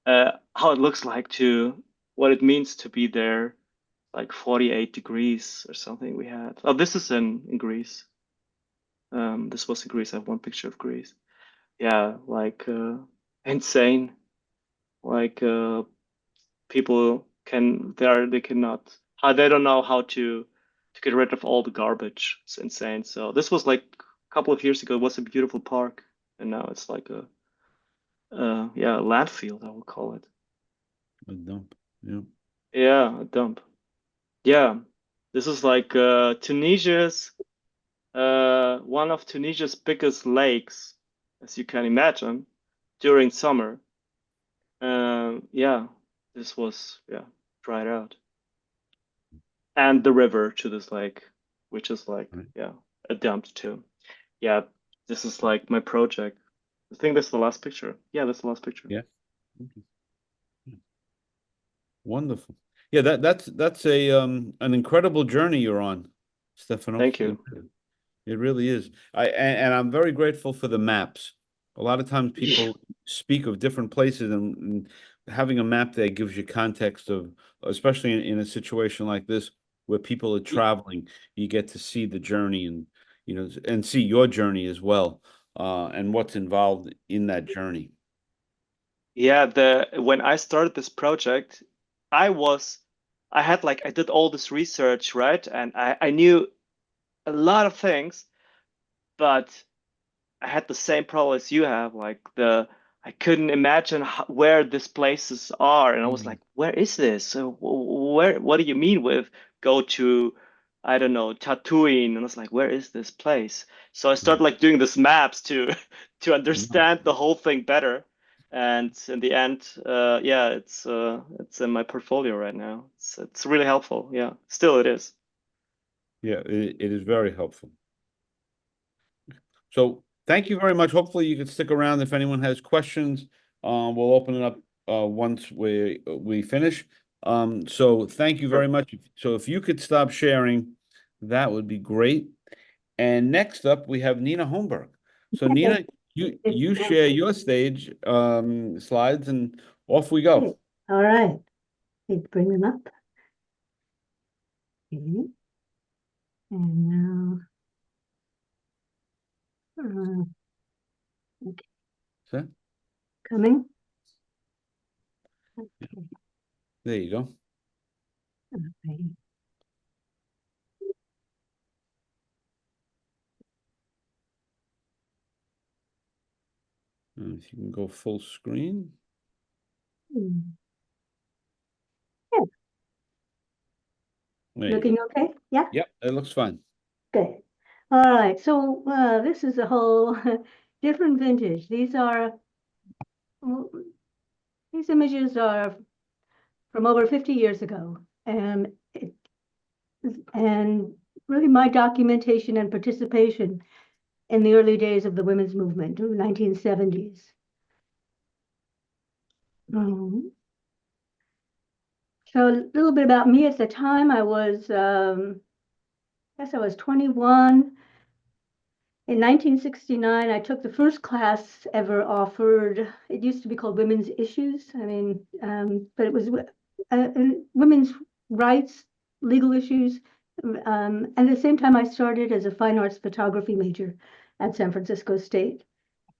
how it looks like to what it means to be there, like 48 degrees or something we had. Oh, this is in Greece. This was in Greece. I have one picture of Greece. Yeah, like insane. Like people they cannot they don't know how to get rid of all the garbage. It's insane. So this was like couple of years ago, it was a beautiful park, and now it's like a yeah, a landfill, I would call it. A dump. Yeah. Yeah, a dump. Yeah, this is like Tunisia's one of Tunisia's biggest lakes, as you can imagine, during summer. Yeah, this was dried out, and the river to this lake, which is like Right. a dump too. Yeah, this is like my project. I think that's the last picture. Yeah, that's the last picture. Yeah. Okay. Yeah. Wonderful. Yeah, that's a an incredible journey you're on, Stefanos. Thank you. It really is. And I'm very grateful for the maps. A lot of times people speak of different places, and having a map there gives you context of, especially in a situation like this where people are traveling, you get to see the journey and and see your journey as well, and what's involved in that journey. Yeah, the when I started this project, I was I did all this research, right? And I knew a lot of things, but I had the same problem as you have. I couldn't imagine where these places are, and I was Mm. like, "Where is this? So where? What do you mean with go to, I don't know, Tatooine?" And I was like, "Where is this place?" So I started like doing this maps to to understand the whole thing better. And in the end, yeah, it's in my portfolio right now. It's really helpful. Yeah, still it is. Yeah, it is very helpful. So thank you very much. Hopefully you can stick around if anyone has questions. We'll open it up once we finish. So thank you very Sure. much. So if you could stop sharing, that would be great. And next up we have Nina Homberg. So Nina, you share your stage slides and off we go. All right. Let's bring them up. Okay. And now, okay, So, coming. Okay. there you go. Okay. If you can go full screen. Hmm. There you Looking go. okay? Yeah. Yep, it looks fine. Good. All right. So this is a whole different vintage. These images are from over 50 years ago, and and really my documentation and participation in the early days of the women's movement, the 1970s. So a little bit about me at the time. I was, I guess I was 21. In 1969, I took the first class ever offered. It used to be called Women's Issues. I mean, but it was women's rights, legal issues. And at the same time, I started as a fine arts photography major at San Francisco State.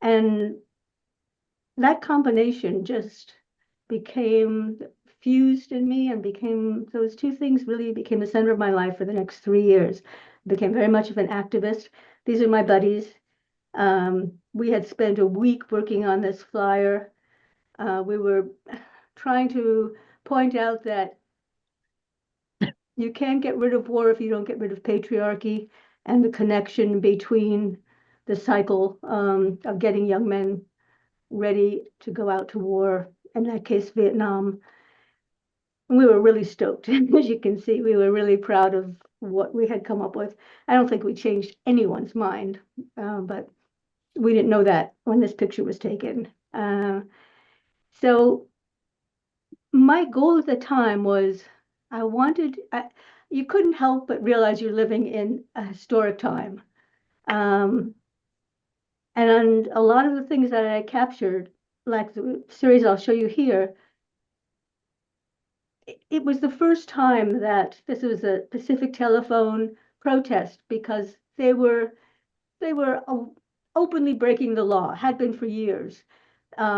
And that combination just became fused in me and became those two things really became the center of my life for the next 3 years. I became very much of an activist. These are my buddies. We had spent a week working on this flyer. We were trying to point out that you can't get rid of war if you don't get rid of patriarchy and the connection between the cycle of getting young men ready to go out to war, in that case, Vietnam. We were really stoked. As you can see, we were really proud of what we had come up with. I don't think we changed anyone's mind, but we didn't know that when this picture was taken. So my goal at the time was you couldn't help but realize you're living in a historic time. And a lot of the things that I captured, like the series I'll show you here, it was the first time that this was a Pacific Telephone protest because they were openly breaking the law, had been for years,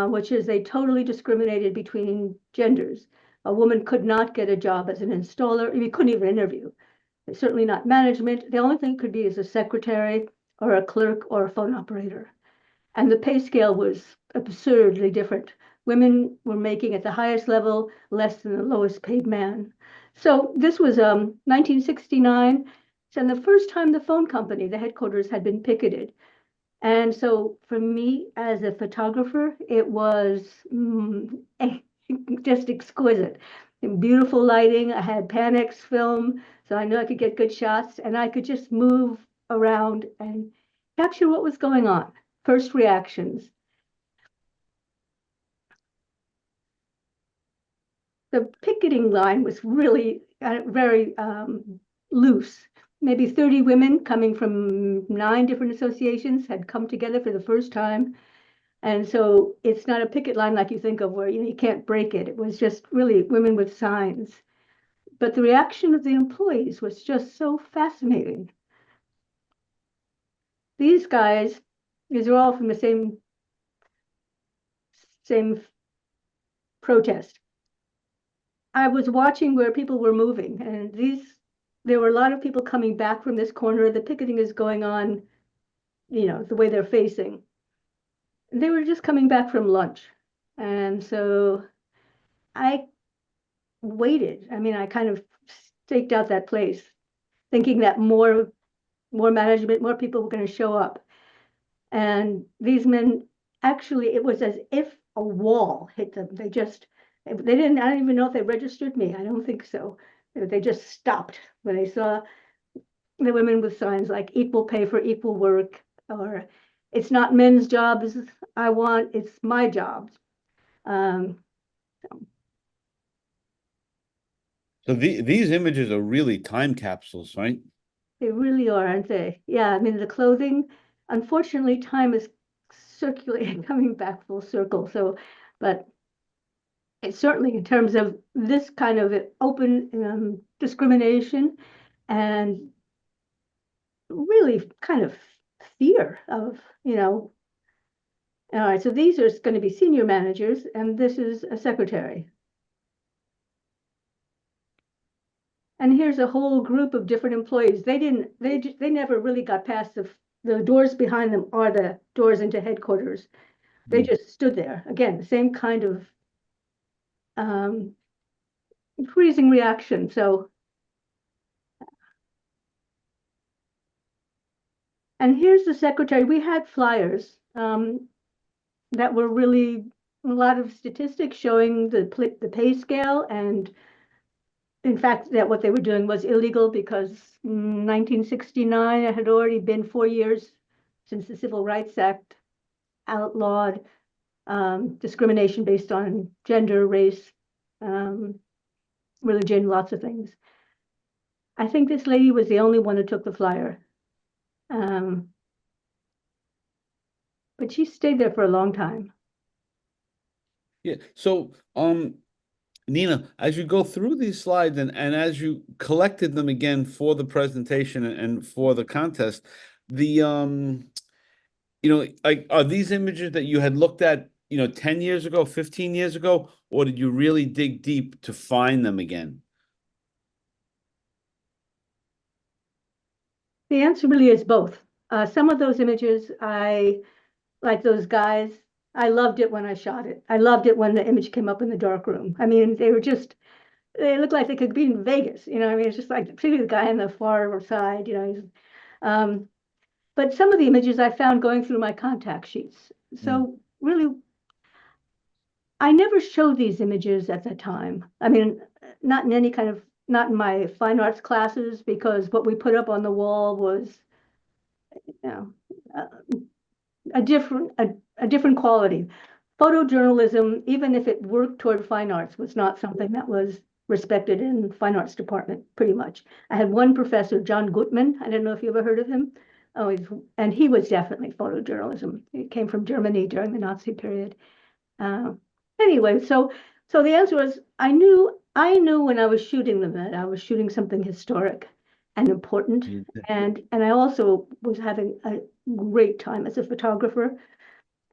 which is they totally discriminated between genders. A woman could not get a job as an installer. You couldn't even interview. Certainly not management. The only thing could be as a secretary or a clerk or a phone operator. And the pay scale was absurdly different. Women were making at the highest level less than the lowest paid man. So this was 1969, and the first time the phone company, the headquarters, had been picketed. And so for me as a photographer, it was just exquisite. Beautiful lighting. I had Panax film, so I knew I could get good shots, and I could just move around and capture what was going on. First reactions. The picketing line was really very loose. Maybe 30 women coming from 9 different associations had come together for the first time. And so it's not a picket line like you think of where you can't break it. It was just really women with signs. But the reaction of the employees was just so fascinating. These guys, these are all from the same protest. I was watching where people were moving, and there were a lot of people coming back from this corner. The picketing is going on, the way they're facing. They were just coming back from lunch. And so I waited. I mean, I kind of staked out that place, thinking that more management, more people were going to show up. And these men, actually, it was as if a wall hit them. They didn't, I don't even know if they registered me. I don't think so. They just stopped when they saw the women with signs like equal pay for equal work, or it's not men's jobs I want, it's my jobs. So these images are really time capsules, right? They really are, aren't they? Yeah, I mean, the clothing, unfortunately, time is circulating, coming back full circle. So, but it's certainly in terms of this kind of open discrimination and really kind of fear of, all right, so these are going to be senior managers, and this is a secretary. And here's a whole group of different employees. They never really got past the doors behind them are the doors into headquarters. They just stood there. Again, the same kind of freezing reaction. So, and here's the secretary. We had flyers that were really a lot of statistics showing the pay scale, and in fact that what they were doing was illegal because 1969 it had already been 4 years since the Civil Rights Act outlawed discrimination based on gender, race, religion, lots of things. I think this lady was the only one who took the flyer. But she stayed there for a long time. Yeah. So, Nina, as you go through these slides and as you collected them again for the presentation and for the contest, are these images that you had looked at, 10 years ago, 15 years ago, or did you really dig deep to find them again? The answer really is both. Some of those images, like those guys, I loved it when I shot it. I loved it when the image came up in the dark room. I mean, they looked like they could be in Vegas. I mean, it's just like, particularly the guy on the far side, but some of the images I found going through my contact sheets. So really, I never showed these images at the time. I mean, not in my fine arts classes, because what we put up on the wall was, a different quality. Photojournalism, even if it worked toward fine arts, was not something that was respected in the fine arts department, pretty much. I had one professor, John Gutmann. I don't know if you ever heard of him. And he was definitely photojournalism. He came from Germany during the Nazi period. Anyway, so the answer was, I knew when I was shooting them that I was shooting something historic and important. And I also was having a great time as a photographer.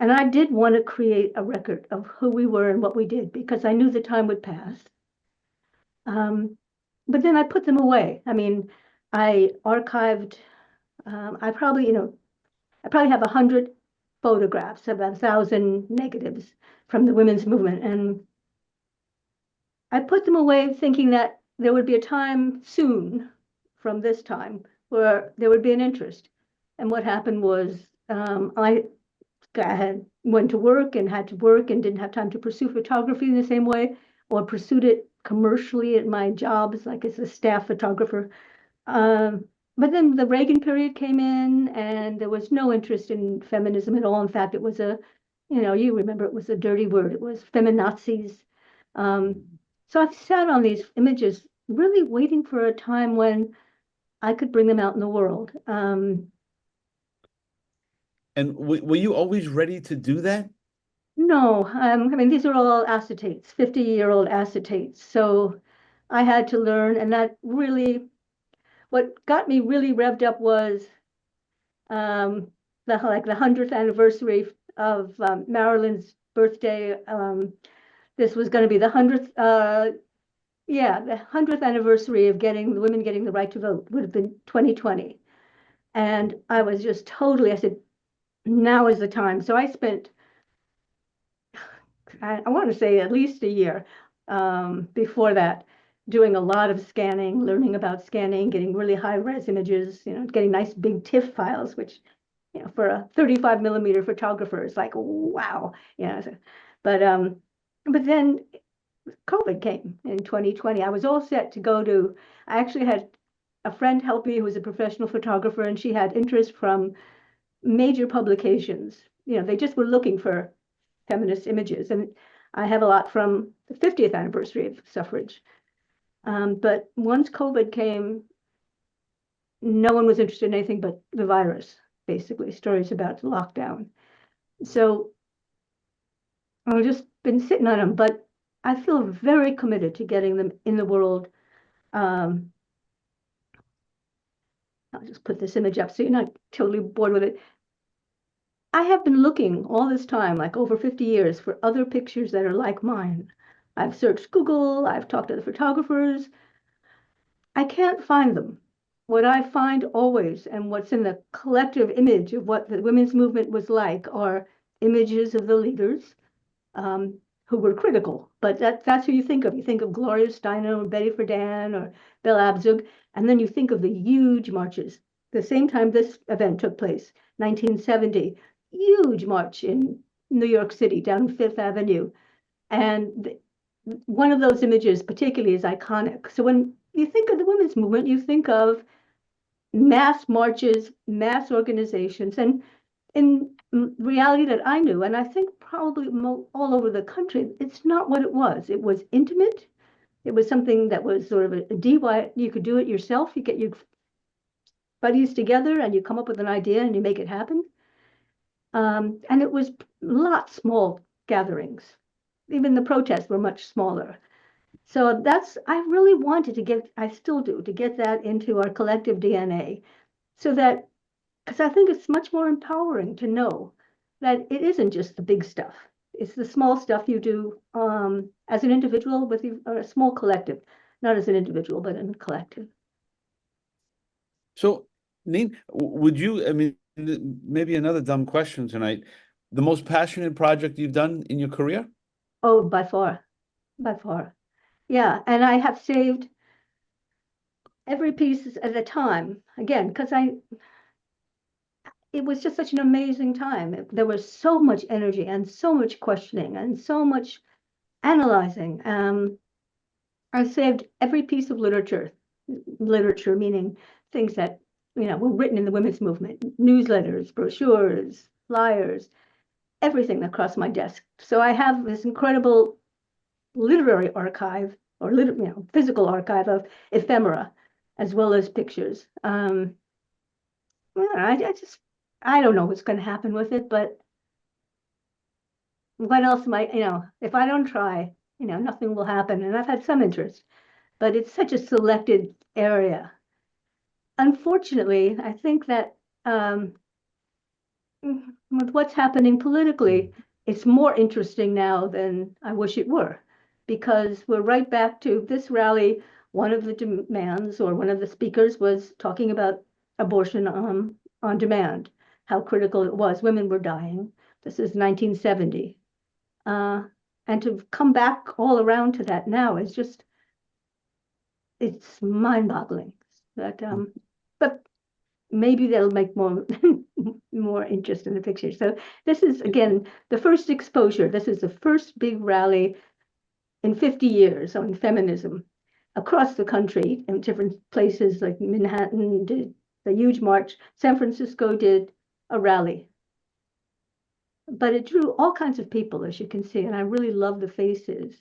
And I did want to create a record of who we were and what we did, because I knew the time would pass. But then I put them away. I mean, I archived, I probably, I probably have 100 photographs, about 1,000 negatives from the women's movement. And I put them away thinking that there would be a time soon from this time where there would be an interest. And what happened was I had went to work and had to work and didn't have time to pursue photography in the same way, or pursued it commercially at my jobs, like as a staff photographer. But then the Reagan period came in, and there was no interest in feminism at all. In fact, it was you remember, it was a dirty word. It was feminazis. So I've sat on these images, really waiting for a time when I could bring them out in the world. And were you always ready to do that? No, I mean, these are all acetates, 50-year-old acetates. So I had to learn, and that really, what got me really revved up was the 100th anniversary of Marilyn's birthday. This was going to be the 100th, the 100th anniversary of the women getting the right to vote, would have been 2020. And I was just totally, I said, now is the time. So I spent, I want to say, at least a year before that, doing a lot of scanning, learning about scanning, getting really high-res images, getting nice big TIFF files, which, for a 35 millimeter photographer is like, wow. But then COVID came in 2020. I was all set to I actually had a friend help me who was a professional photographer, and she had interest from major publications. They just were looking for feminist images. And I have a lot from the 50th anniversary of suffrage. But once COVID came, no one was interested in anything but the virus, basically, stories about the lockdown. So I've just been sitting on them, but I feel very committed to getting them in the world. I'll just put this image up so you're not totally bored with it. I have been looking all this time, like over 50 years, for other pictures that are like mine. I've searched Google, I've talked to the photographers. I can't find them. What I find always, and what's in the collective image of what the women's movement was like, are images of the leaders who were critical. But that's who you think of. You think of Gloria Steinem or Betty Friedan or Belle Abzug, and then you think of the huge marches. The same time this event took place, 1970, huge march in New York City down Fifth Avenue. And one of those images particularly is iconic. So when you think of the women's movement, you think of mass marches, mass organizations, and in reality that I knew, and I think probably all over the country, it's not what it was. It was intimate. It was something that was sort of a DIY. You could do it yourself. You get your buddies together and you come up with an idea and you make it happen. And it was lots small gatherings. Even the protests were much smaller. So I really wanted to I still do, to get that into our collective DNA so that, because I think it's much more empowering to know that it isn't just the big stuff. It's the small stuff you do as an individual with a small collective, not as an individual, but in a collective. So, Neen, would you, I mean, maybe another dumb question tonight, the most passionate project you've done in your career? Oh, by far, by far. Yeah, and I have saved every piece at a time, again, because it was just such an amazing time. There was so much energy and so much questioning and so much analyzing. I saved every piece of literature meaning things that were written in the women's movement, newsletters, brochures, flyers, everything that crossed my desk. So I have this incredible literary archive, or physical archive of ephemera, as well as pictures. I don't know what's going to happen with it, but what else might, if I don't try, nothing will happen. And I've had some interest, but it's such a selected area. Unfortunately, I think that with what's happening politically, it's more interesting now than I wish it were, because we're right back to this rally. One of the demands, or one of the speakers, was talking about abortion on demand. how critical it was. Women were dying. This is 1970. And to come back all around to that now is just, it's mind-boggling. But maybe that'll make more more interest in the picture. So this is, again, the first exposure. This is the first big rally in 50 years on feminism across the country in different places, like Manhattan did a huge march. San Francisco did a rally. But it drew all kinds of people, as you can see, and I really love the faces.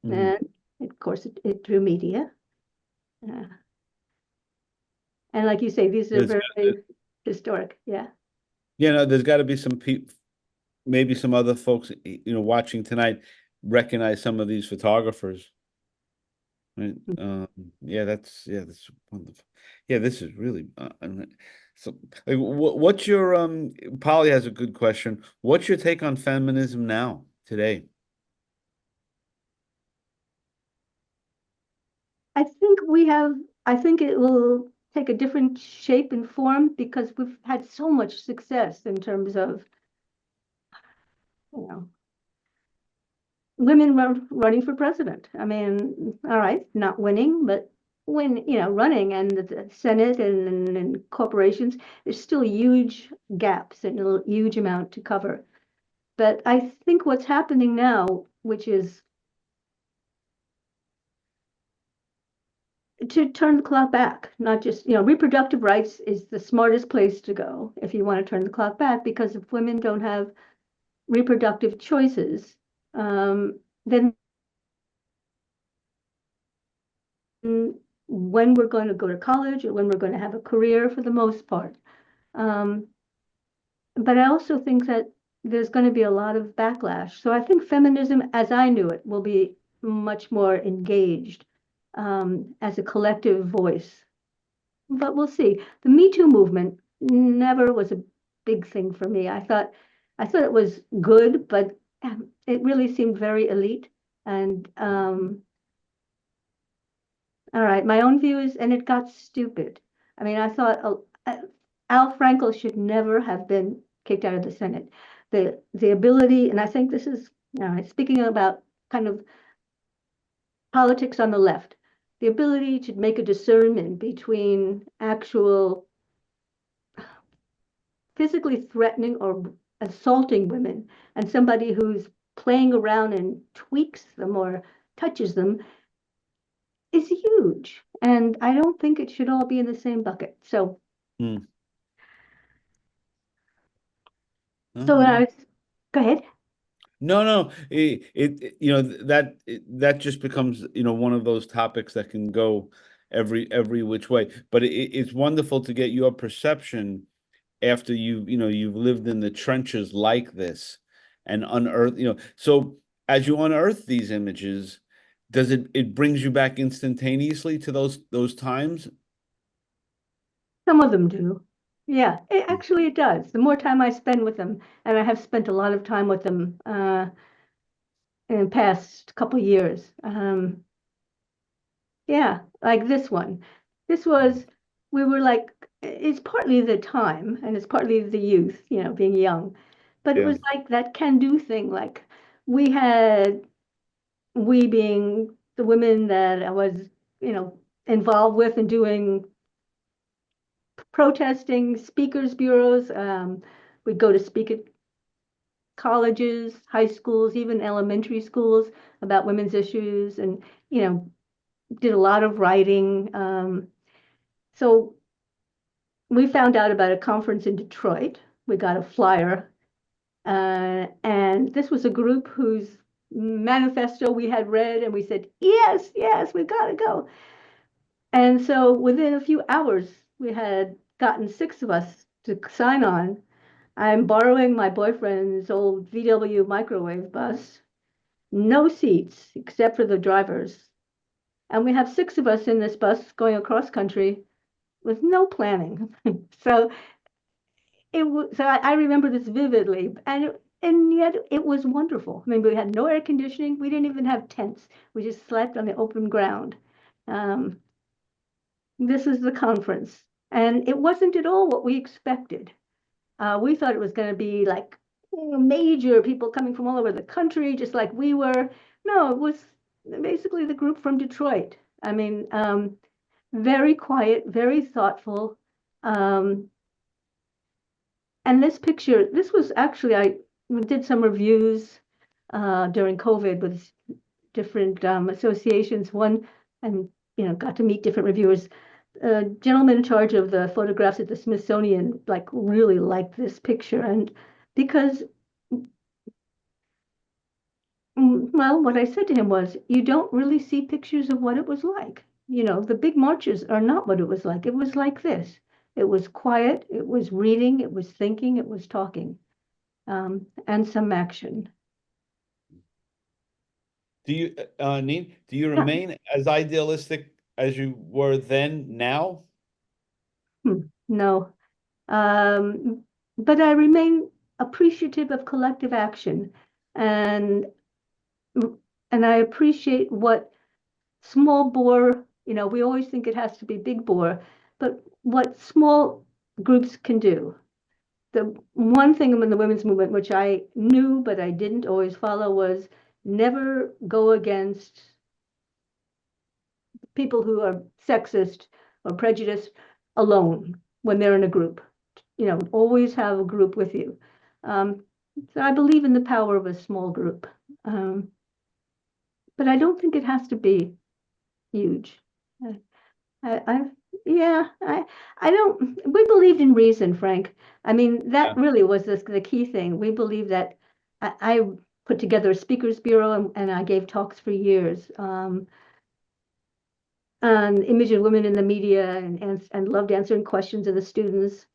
And of course, it drew media. And like you say, these are very historic. Yeah. You know, there's got to be some people, maybe some other folks, you know, watching tonight recognize some of these photographers. Right. Yeah, that's wonderful. Yeah, this is really so. Like, what's your Polly has a good question. What's your take on feminism now today? I think it will take a different shape and form because we've had so much success in terms of, you know, women running for president. I mean, all right, not winning, but running, and the Senate and corporations, there's still huge gaps and a huge amount to cover. But I think what's happening now, which is to turn the clock back, not just, reproductive rights is the smartest place to go if you want to turn the clock back, because if women don't have reproductive choices, then when we're going to go to college or when we're going to have a career for the most part. But I also think that there's going to be a lot of backlash. So I think feminism, as I knew it, will be much more engaged as a collective voice. But we'll see. The Me Too movement never was a big thing for me. I thought it was good, but it really seemed very elite. And all right, my own view is, and it got stupid. I mean, I thought Al Frankel should never have been kicked out of the Senate. The ability, and I think this is, speaking about kind of politics on the left, the ability to make a discernment between actual physically threatening or assaulting women and somebody who's playing around and tweaks them or touches them is huge. And I don't think it should all be in the same bucket. So, Mm. so when I was, go ahead. No, that just becomes, one of those topics that can go every which way. But it's wonderful to get your perception after you've lived in the trenches like this and unearth, so as you unearth these images, does it brings you back instantaneously to those times? Some of them do. Yeah, it does. The more time I spend with them, and I have spent a lot of time with them in the past couple of years. Yeah, like this one. This was, we were like, it's partly the time and it's partly the youth, being young. But it Yeah. was like that can-do thing. Like we being the women that I was, involved with and doing protesting, speakers bureaus. We'd go to speak at colleges, high schools, even elementary schools about women's issues, and did a lot of writing. So we found out about a conference in Detroit. We got a flyer, and this was a group whose manifesto we had read, and we said, yes, we got to go. And so within a few hours, we had gotten 6 of us to sign on. I'm borrowing my boyfriend's old VW microwave bus, no seats except for the drivers. And we have 6 of us in this bus going across country with no planning. So I remember this vividly, and yet it was wonderful. I mean, we had no air conditioning. We didn't even have tents. We just slept on the open ground. This is the conference, and it wasn't at all what we expected. We thought it was going to be like major people coming from all over the country, just like we were. No, it was basically the group from Detroit. I mean, very quiet, very thoughtful. And this picture, this was actually, I did some reviews during COVID with different associations. One, and got to meet different reviewers. A gentleman in charge of the photographs at the Smithsonian like really liked this picture, and because well, what I said to him was, you don't really see pictures of what it was like. The big marches are not what it was like. It was like this. It was quiet, it was reading, it was thinking, it was talking, and some action. Do you, Neen, do you remain as idealistic as you were then now? No. But I remain appreciative of collective action, and I appreciate what small bore, we always think it has to be big bore, but what small groups can do. The one thing in the women's movement, which I knew but I didn't always follow, was never go against people who are sexist or prejudiced alone when they're in a group. Always have a group with you. So I believe in the power of a small group. But I don't think it has to be huge. I yeah, I don't, we believed in reason, Frank. I mean, that really was the key thing. We believe that I put together a speakers bureau, and I gave talks for years on image of women in the media, and loved answering questions of the students.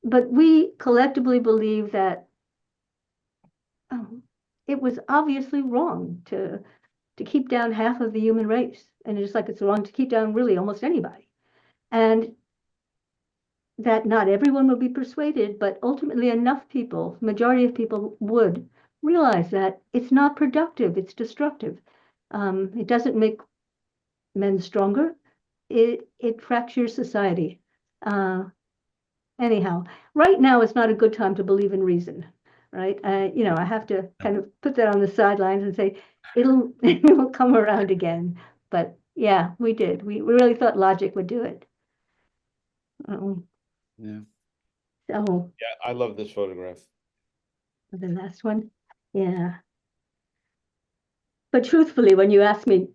But we collectively believe that it was obviously wrong to keep down half of the human race, and just like it's wrong to keep down really almost anybody. And that not everyone will be persuaded, but ultimately enough people, majority of people, would realize that it's not productive, it's destructive. It doesn't make men stronger. It fractures society. Anyhow, right now is not a good time to believe in reason, right? I have to kind of put that on the sidelines and say it'll come around again. But yeah, we did. We really thought logic would do it. Yeah. So Yeah, I love this photograph. the last one, yeah. But truthfully, when you ask me,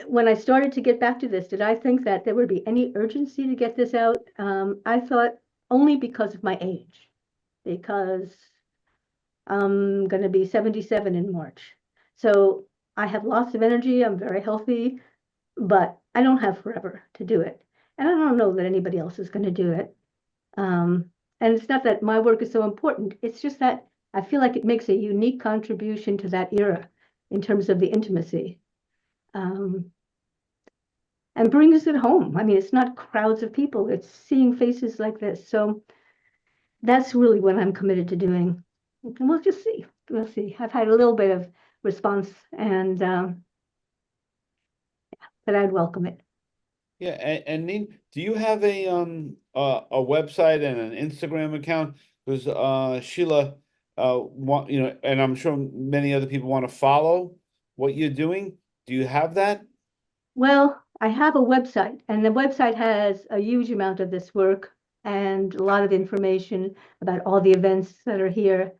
when I started to get back to this, did I think that there would be any urgency to get this out? I thought only because of my age, because I'm going to be 77 in March. So I have lots of energy. I'm very healthy, but I don't have forever to do it. And I don't know that anybody else is going to do it. And it's not that my work is so important. It's just that I feel like it makes a unique contribution to that era in terms of the intimacy. And brings it home. I mean, it's not crowds of people. It's seeing faces like this. So that's really what I'm committed to doing. And we'll just see. We'll see. I've had a little bit of response, and but I'd welcome it. Yeah, and Neen, do you have a website and an Instagram account? Because Sheila want, and I'm sure many other people want to follow what you're doing. Do you have that? Well, I have a website, and the website has a huge amount of this work and a lot of information about all the events that are here.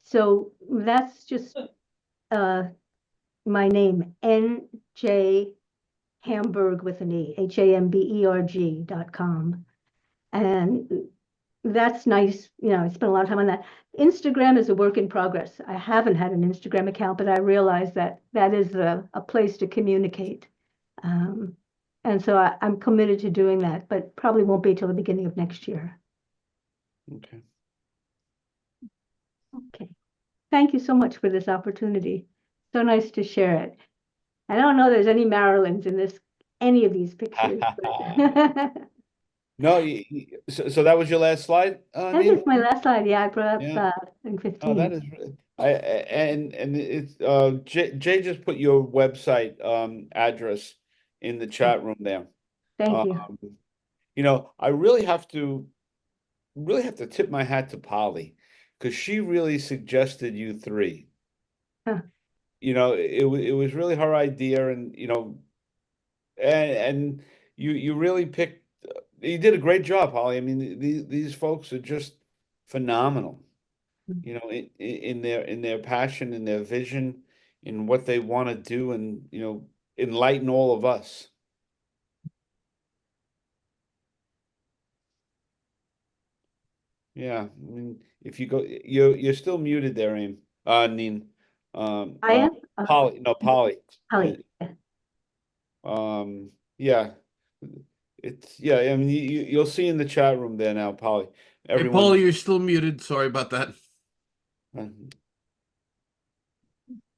So that's just my name, NJ Hamberg with an E, HAMBERG.com. And that's nice. I spent a lot of time on that. Instagram is a work in progress. I haven't had an Instagram account, but I realize that that is a place to communicate. And so I'm committed to doing that, but probably won't be till the beginning of next year. Okay. Okay. Thank you so much for this opportunity. So nice to share it. I don't know there's any Marilyns in any of these pictures. But No, so that was your last slide, that Neen? is my last slide. Yeah, I brought up Yeah. in 15. Oh, that is and it's Jay just put your website address in the chat room there. Thank you. I really have to really have to tip my hat to Polly, because she really suggested you three. Huh. You know, it was really her idea, and you know, and you really picked. You did a great job, Polly. I mean, these folks are just phenomenal. You know, in their passion, in their vision, in what they want to do, and you know, enlighten all of us. Yeah, I mean, if you go, you're still muted there, Aim. Neen. I am? Polly, no, Polly. Holly. Yeah, it's yeah. I mean, you'll see in the chat room there now, Polly. Hey, Everyone. Paul, you're still muted. Sorry about that.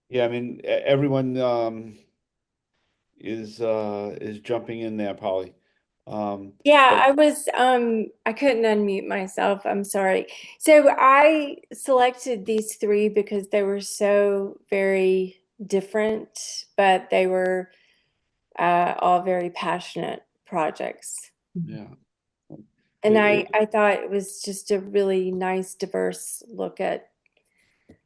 Yeah, I mean, everyone is jumping in there, Polly. Yeah, But I couldn't unmute myself. I'm sorry. So I selected these three because they were so very different, but they were all very passionate projects. yeah, And it- I thought it was just a really nice, diverse look at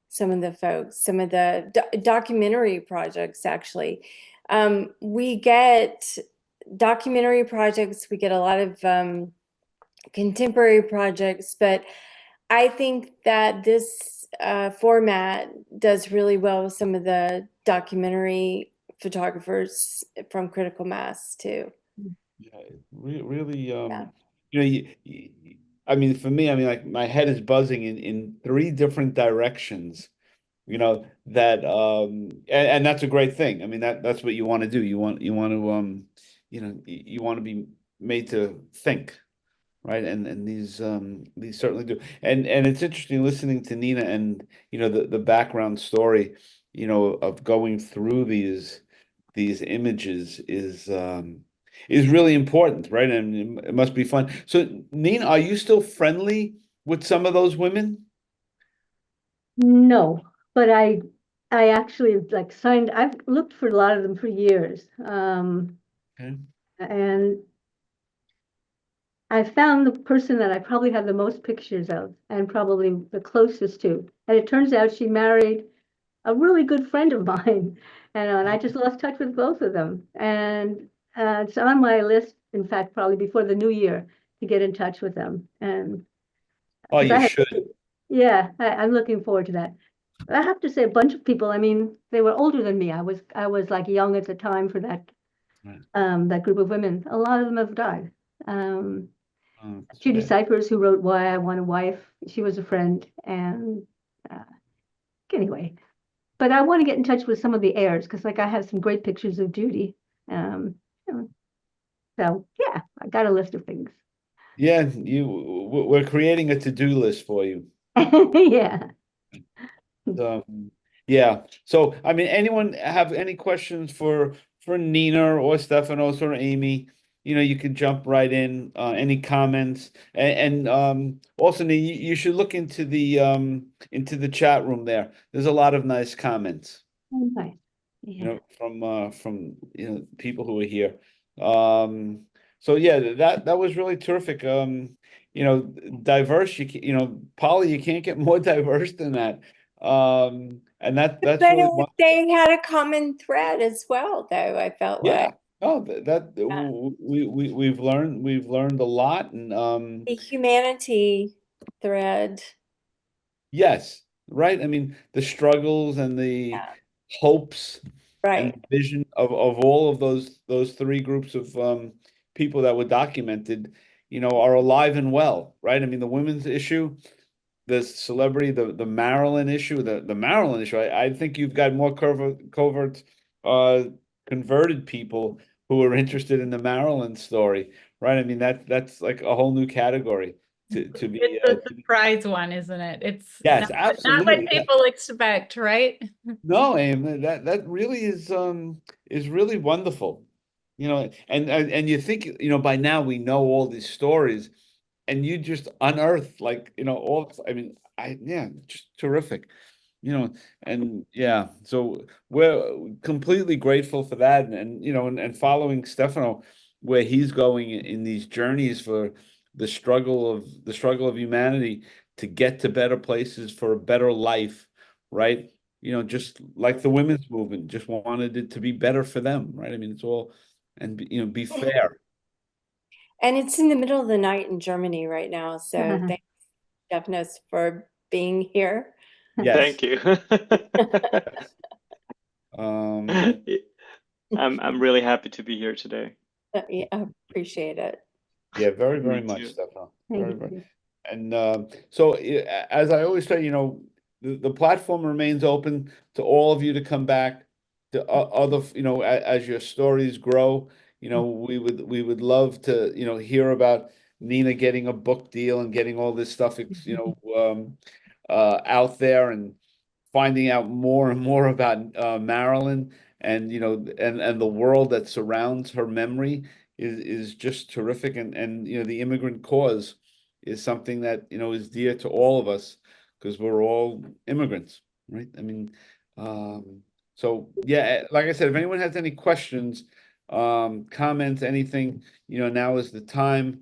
some of the folks, some of the documentary projects, actually. We get documentary projects, we get a lot of contemporary projects, but I think that this format does really well with some of the documentary photographers from Critical Mass too. yeah, really, Yeah. you know, I mean, for me, I mean, like my head is buzzing in three different directions. You know that, and that's a great thing. I mean, that's what you want to do. You want to, you know, you want to be made to think. Right, and these certainly do, and it's interesting listening to Nina, and you know the background story, you know, of going through these images is really important, right? And it must be fun. So Nina, are you still friendly with some of those women? No, but I actually like signed, I've looked for a lot of them for years. Okay. And I found the person that I probably have the most pictures of and probably the closest to. And it turns out she married a really good friend of mine. And I just lost touch with both of them. And it's on my list, in fact, probably before the new year to get in touch with them. And Oh, because you I had, should. yeah, I'm looking forward to that. I have to say, a bunch of people, I mean, they were older than me. I was like young at the time for Right. that group of women. A lot of them have died. It's Judy bad. Cyphers, who wrote Why I Want a Wife, she was a friend. And uh, anyway, but I want to get in touch with some of the heirs because, like, I have some great pictures of Judy. Um, so yeah, I got a list of things. Yeah, we're creating a to-do list for you. Yeah. Yeah. So, I mean, anyone have any questions for Nina or Stefanos or Amy? You know, you can jump right in. Any comments? And also, Nina, you should look into the chat room there. There's a lot of nice comments, Nice. you Yeah. know, from you know people who are here. So yeah, that was really terrific. You know, diverse. You know, Polly, you can't get more diverse than that. And that's But really wonderful. they had a common thread as well, though, I felt Yeah. like. Oh, we've learned a lot, and The humanity thread. yes, right. I mean, the struggles and the Yeah, hopes and right. the vision of all of those three groups of people that were documented, you know, are alive and well, right? I mean, the women's issue, the celebrity, the Marilyn issue, the Marilyn issue. I think you've got more covert converted people who are interested in the Marilyn story, right? I mean, that's like a whole new category to be It's a surprise one, isn't it? It's yes, not what absolutely. people expect, right? No, Aim, that really is really wonderful. You know, and you think, you know, by now we know all these stories, and you just unearth like, you know, all, I mean, yeah, just terrific. You know, and yeah, so we're completely grateful for that, and you know, and following Stefano where he's going in these journeys the struggle of humanity to get to better places for a better life, right? Just like the women's movement, just wanted it to be better for them, right? I mean, it's all, and be fair. And it's in the middle of the night in Germany right now. So thanks, Stefanos, for being here. Yes. Thank you. Um, I'm really happy to be here today. Yeah, I appreciate it. yeah, very, very Me much, too. Stefan. Thank Very, very. you. And so, as I always say, the platform remains open to all of you to come back to other, as your stories grow. We would love to, hear about Nina getting a book deal and getting all this stuff, out there, and finding out more and more about Marilyn, and and the world that surrounds her memory is just terrific, and the immigrant cause is something that is dear to all of us, because we're all immigrants, right? I mean, so yeah, like I said, if anyone has any questions, comments, anything, now is the time.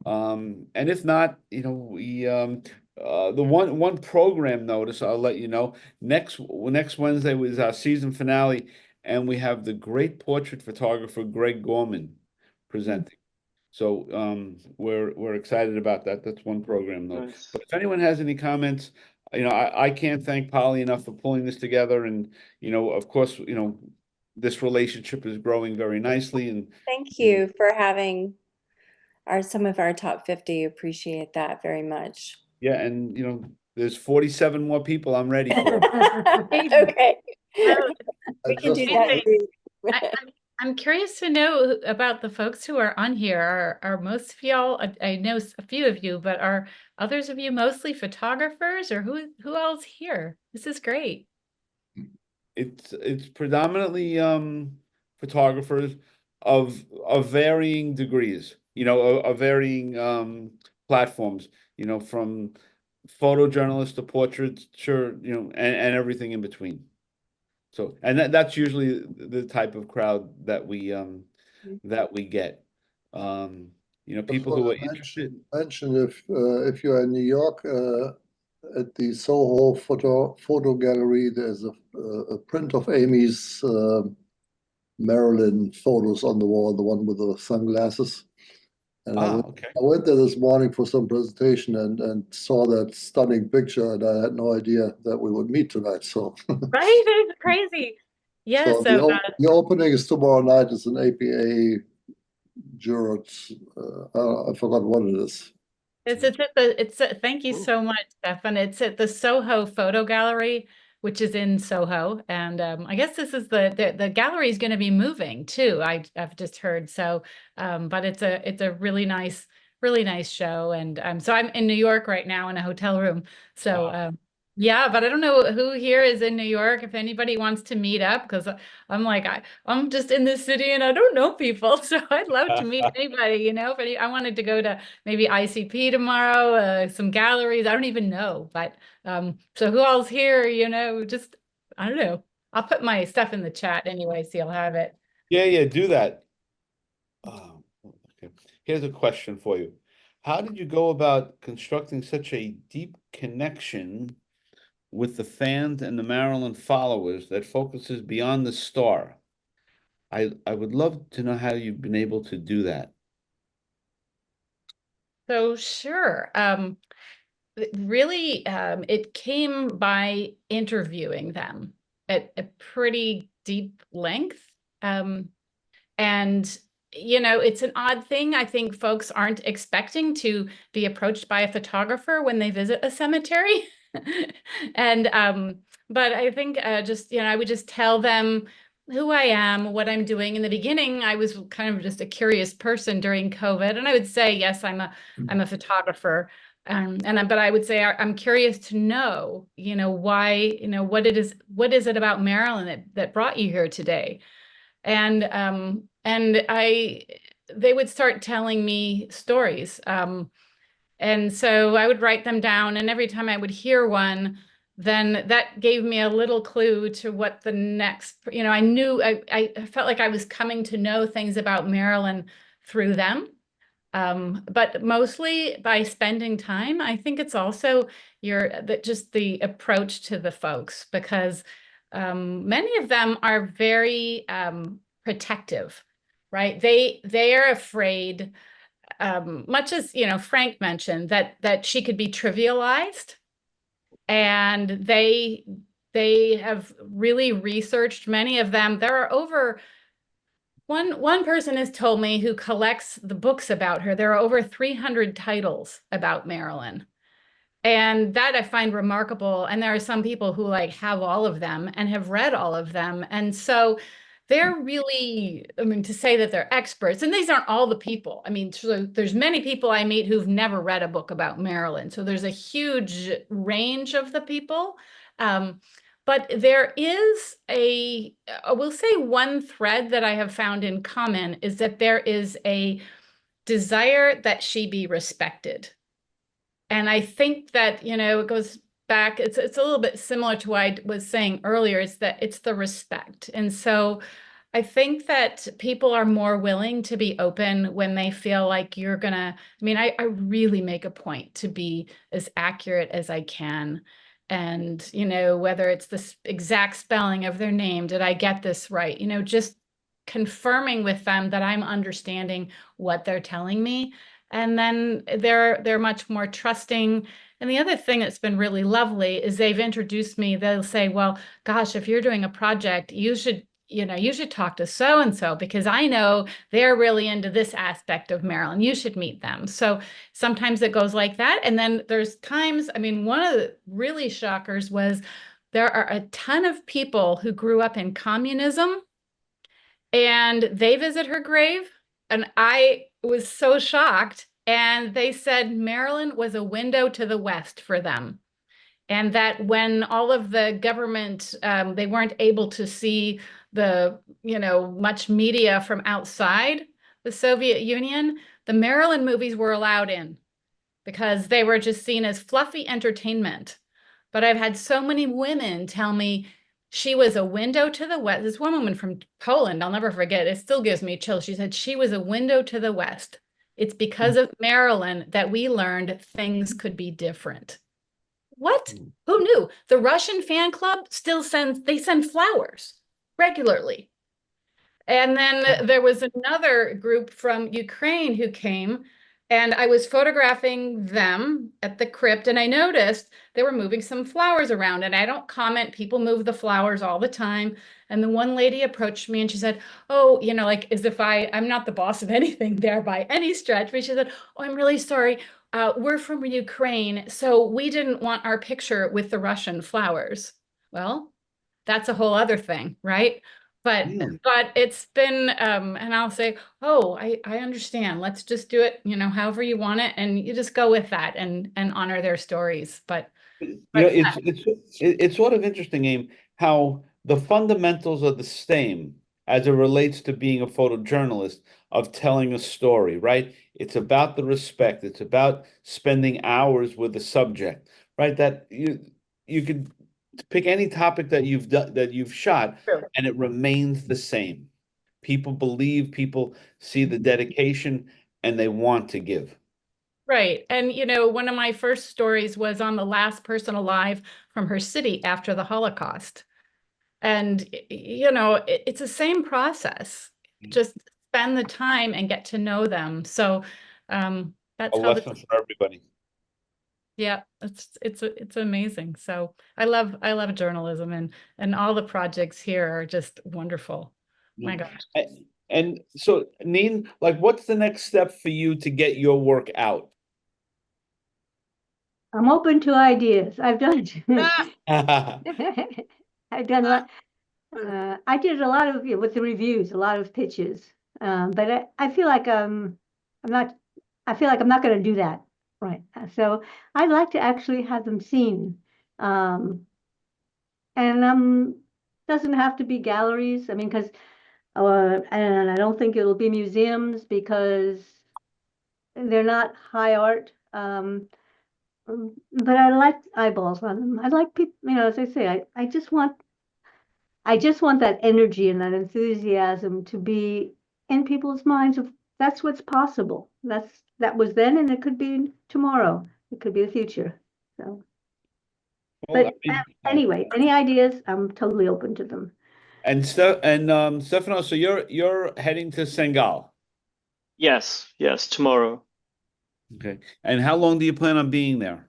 And if not, we the one program notice I'll let you know, next Wednesday was our season finale, and we have the great portrait photographer Greg Gorman presenting. So we're excited about that. That's one program though. Nice. But if anyone has any comments, I can't thank Polly enough for pulling this together, and of course, this relationship is growing very nicely, and Thank you for having some of our top 50. Appreciate that very much. yeah, and there's 47 more people I'm ready for. Okay. Well, We can do just that. wanted- in group. I'm curious to know about the folks who are on here. Are most of y'all, I know a few of you, but are others of you mostly photographers, or who else here? This is great. It's predominantly photographers of varying degrees, of varying platforms, from photojournalist to portraiture, and everything in between. So, and that's usually the type of crowd that we get. People who are Just wanna interested. mention if you're in New York, at the Soho photo gallery, there's a print of Amy's Marilyn photos on the wall, the one with the sunglasses. And Okay. I went there this morning for some presentation and saw that stunning picture, and I had no idea that we would meet tonight. So, Right? It's crazy. Yeah, so so the opening is tomorrow night. It's an APA jurors. I forgot what it is. thank you so much, Stefan. It's at the Soho Photo Gallery, which is in Soho, and I guess this is the gallery is going to be moving too. I've just heard so, but it's a really nice show, and so I'm in New York right now in a hotel room. So Wow. yeah, but I don't know who here is in New York. If anybody wants to meet up, because I'm like I'm just in this city and I don't know people, so I'd love to meet anybody. If I wanted to go to maybe ICP tomorrow, some galleries. I don't even know, but so who all's here? Just I don't know. I'll put my stuff in the chat anyway, so you'll have it. Yeah, do that. Okay. Here's a question for you. How did you go about constructing such a deep connection with the fans and the Maryland followers that focuses beyond the star? I would love to know how you've been able to do that. So sure. Really, it came by interviewing them at a pretty deep length. And, it's an odd thing. I think folks aren't expecting to be approached by a photographer when they visit a cemetery. And, but I think I would just tell them who I am, what I'm doing. In the beginning, I was kind of just a curious person during COVID. And I would say, yes, I'm a photographer. But I would say I'm curious to know, why, what is it about Marilyn that brought you here today? And they would start telling me stories. And so I would write them down, and every time I would hear one, then that gave me a little clue to what the next, I knew I felt like I was coming to know things about Marilyn through them. But mostly by spending time. I think it's also just the approach to the folks, because many of them are very protective, right? They are afraid, much as Frank mentioned, that she could be trivialized, and they have really researched many of them. There are over one person has told me, who collects the books about her, there are over 300 titles about Marilyn. And that I find remarkable. And there are some people who have all of them and have read all of them. And so they're really, I mean, to say that they're experts, and these aren't all the people. I mean, so there's many people I meet who've never read a book about Marilyn. So there's a huge range of the people. But there is I will say, one thread that I have found in common is that there is a desire that she be respected. And I think that, it goes back, it's a little bit similar to what I was saying earlier, is that it's the respect. And so I think that people are more willing to be open when they feel like you're gonna, I mean, I really make a point to be as accurate as I can. And, whether it's the exact spelling of their name, did I get this right? Just confirming with them that I'm understanding what they're telling me. And then they're much more trusting. And the other thing that's been really lovely is they've introduced me, they'll say, well, gosh, if you're doing a project, you should talk to so-and-so, because I know they're really into this aspect of Marilyn. You should meet them. So sometimes it goes like that. And then there's times, I mean, one of the really shockers was there are a ton of people who grew up in communism, and they visit her grave. And I was so shocked. And they said Marilyn was a window to the West for them. And that when all of the government, they weren't able to see the, much media from outside the Soviet Union, the Marilyn movies were allowed in because they were just seen as fluffy entertainment. But I've had so many women tell me she was a window to the West. This one woman from Poland, I'll never forget, it still gives me chills. She said she was a window to the West. It's because of Marilyn that we learned things could be different. What? Who knew? The Russian fan club still send flowers regularly. And then there was another group from Ukraine who came, and I was photographing them at the crypt, and I noticed they were moving some flowers around. And I don't comment, people move the flowers all the time. And the one lady approached me and she said, oh, as if I'm not the boss of anything there by any stretch, but she said, oh, I'm really sorry. We're from Ukraine, so we didn't want our picture with the Russian flowers. Well, that's a whole other thing, right? But it's been, and I'll say, oh, I understand. Let's just do it, however you want it, and you just go with that and honor their stories. But it's sort of interesting, Aim, how the fundamentals are the same as it relates to being a photojournalist, of telling a story, right? It's about the respect. It's about spending hours with the subject, right? That you could pick any topic that you've shot, and it remains the same. People see the dedication, and they want to give. right. And, one of my first stories was on the last person alive from her city after the Holocaust. And, it's the same process. Just spend the time and get to know them. So that's A how lesson for everybody. yeah, it's amazing. So I love journalism, and all the projects here are just wonderful. My gosh. And so, Neen, what's the next step for you to get your work out? I'm open to ideas. I've done I've done a lot. I did a lot of with the reviews, a lot of pitches. But I feel like I'm not. I feel like I'm not going to do that, right? So I'd like to actually have them seen, and doesn't have to be galleries. I mean, because and I don't think it'll be museums because they're not high art. But I like eyeballs on them. I like people, as I say, I just want that energy and that enthusiasm to be in people's minds of that's what's possible. That was then, and it could be tomorrow. It could be the future. So, Well, but anyway, any ideas? I'm totally open to them. and Stefano, so you're heading to Senegal. Yes, tomorrow. Okay. And how long do you plan on being there?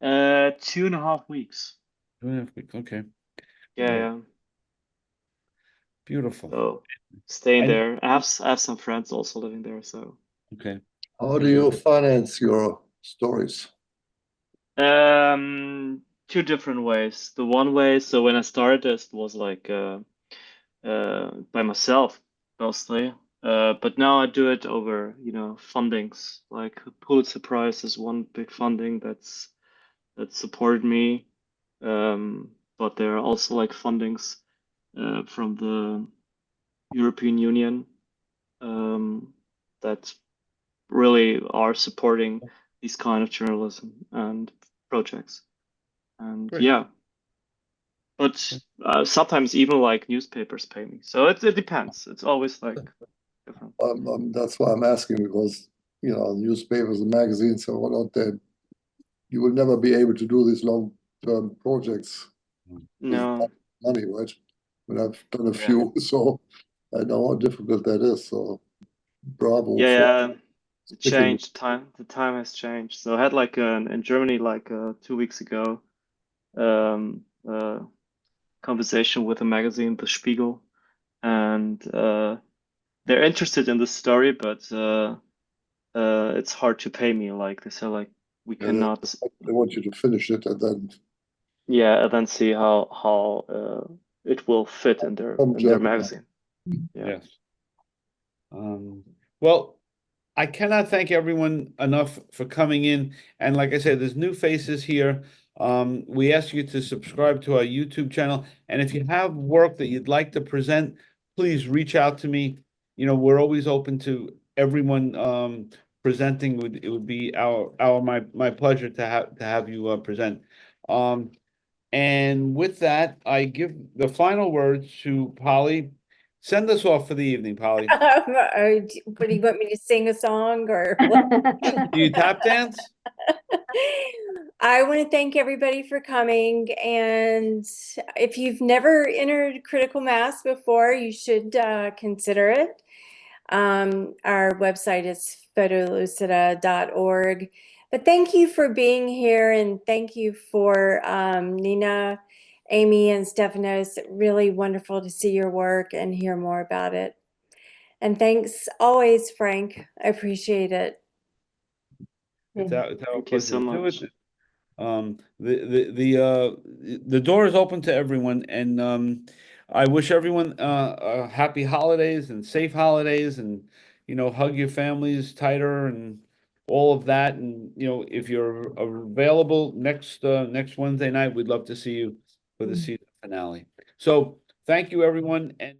2.5 weeks. 2.5 weeks. Okay. Yeah. Beautiful. So staying And- there. I have some friends also living there. So Okay. How do you finance your stories? two different ways. The one way, so when I started this, it was like by myself mostly. But now I do it over, fundings. Like Pulitzer Prize is one big funding that supported me. But there are also like fundings from the European Union that really are supporting these kind of journalism and projects. And Great. yeah, but sometimes even like newspapers pay me. So it depends. It's always like different. That's why I'm asking, because newspapers and magazines and whatnot, that you will never be able to do these long-term projects with No. money, right? But I've done a Yeah. few, so I know how difficult that is. So bravo for Yeah, it sticking. changed. The time has changed. So I had like in Germany like 2 weeks ago, conversation with a magazine, The Spiegel, and they're interested in the story, but it's hard to pay me. Like they say, like we Yeah, cannot. they want you to finish it and then Yeah, and then see how it will fit in their German. magazine. Yeah. Yes. Well, I cannot thank everyone enough for coming in. And like I said, there's new faces here. We ask you to subscribe to our YouTube channel. And if you have work that you'd like to present, please reach out to me. We're always open to everyone presenting. It would be my pleasure to have you present. And with that, I give the final words to Polly. Send us off for the evening, Polly. What do you want me to sing a song or what? Do you tap dance? I want to thank everybody for coming. And if you've never entered Critical Mass before, you should consider it. Our website is photolucida.org. But thank you for being here, and thank you for Nina, Amy, and Stefanos. Really wonderful to see your work and hear more about it. And thanks always, Frank. I appreciate it. It's our Thank you so pleasure to do much. it. The door is open to everyone, and I wish everyone happy holidays and safe holidays, and hug your families tighter and all of that. And if you're available next Wednesday night, we'd love to see you for the season finale. So thank you, everyone, and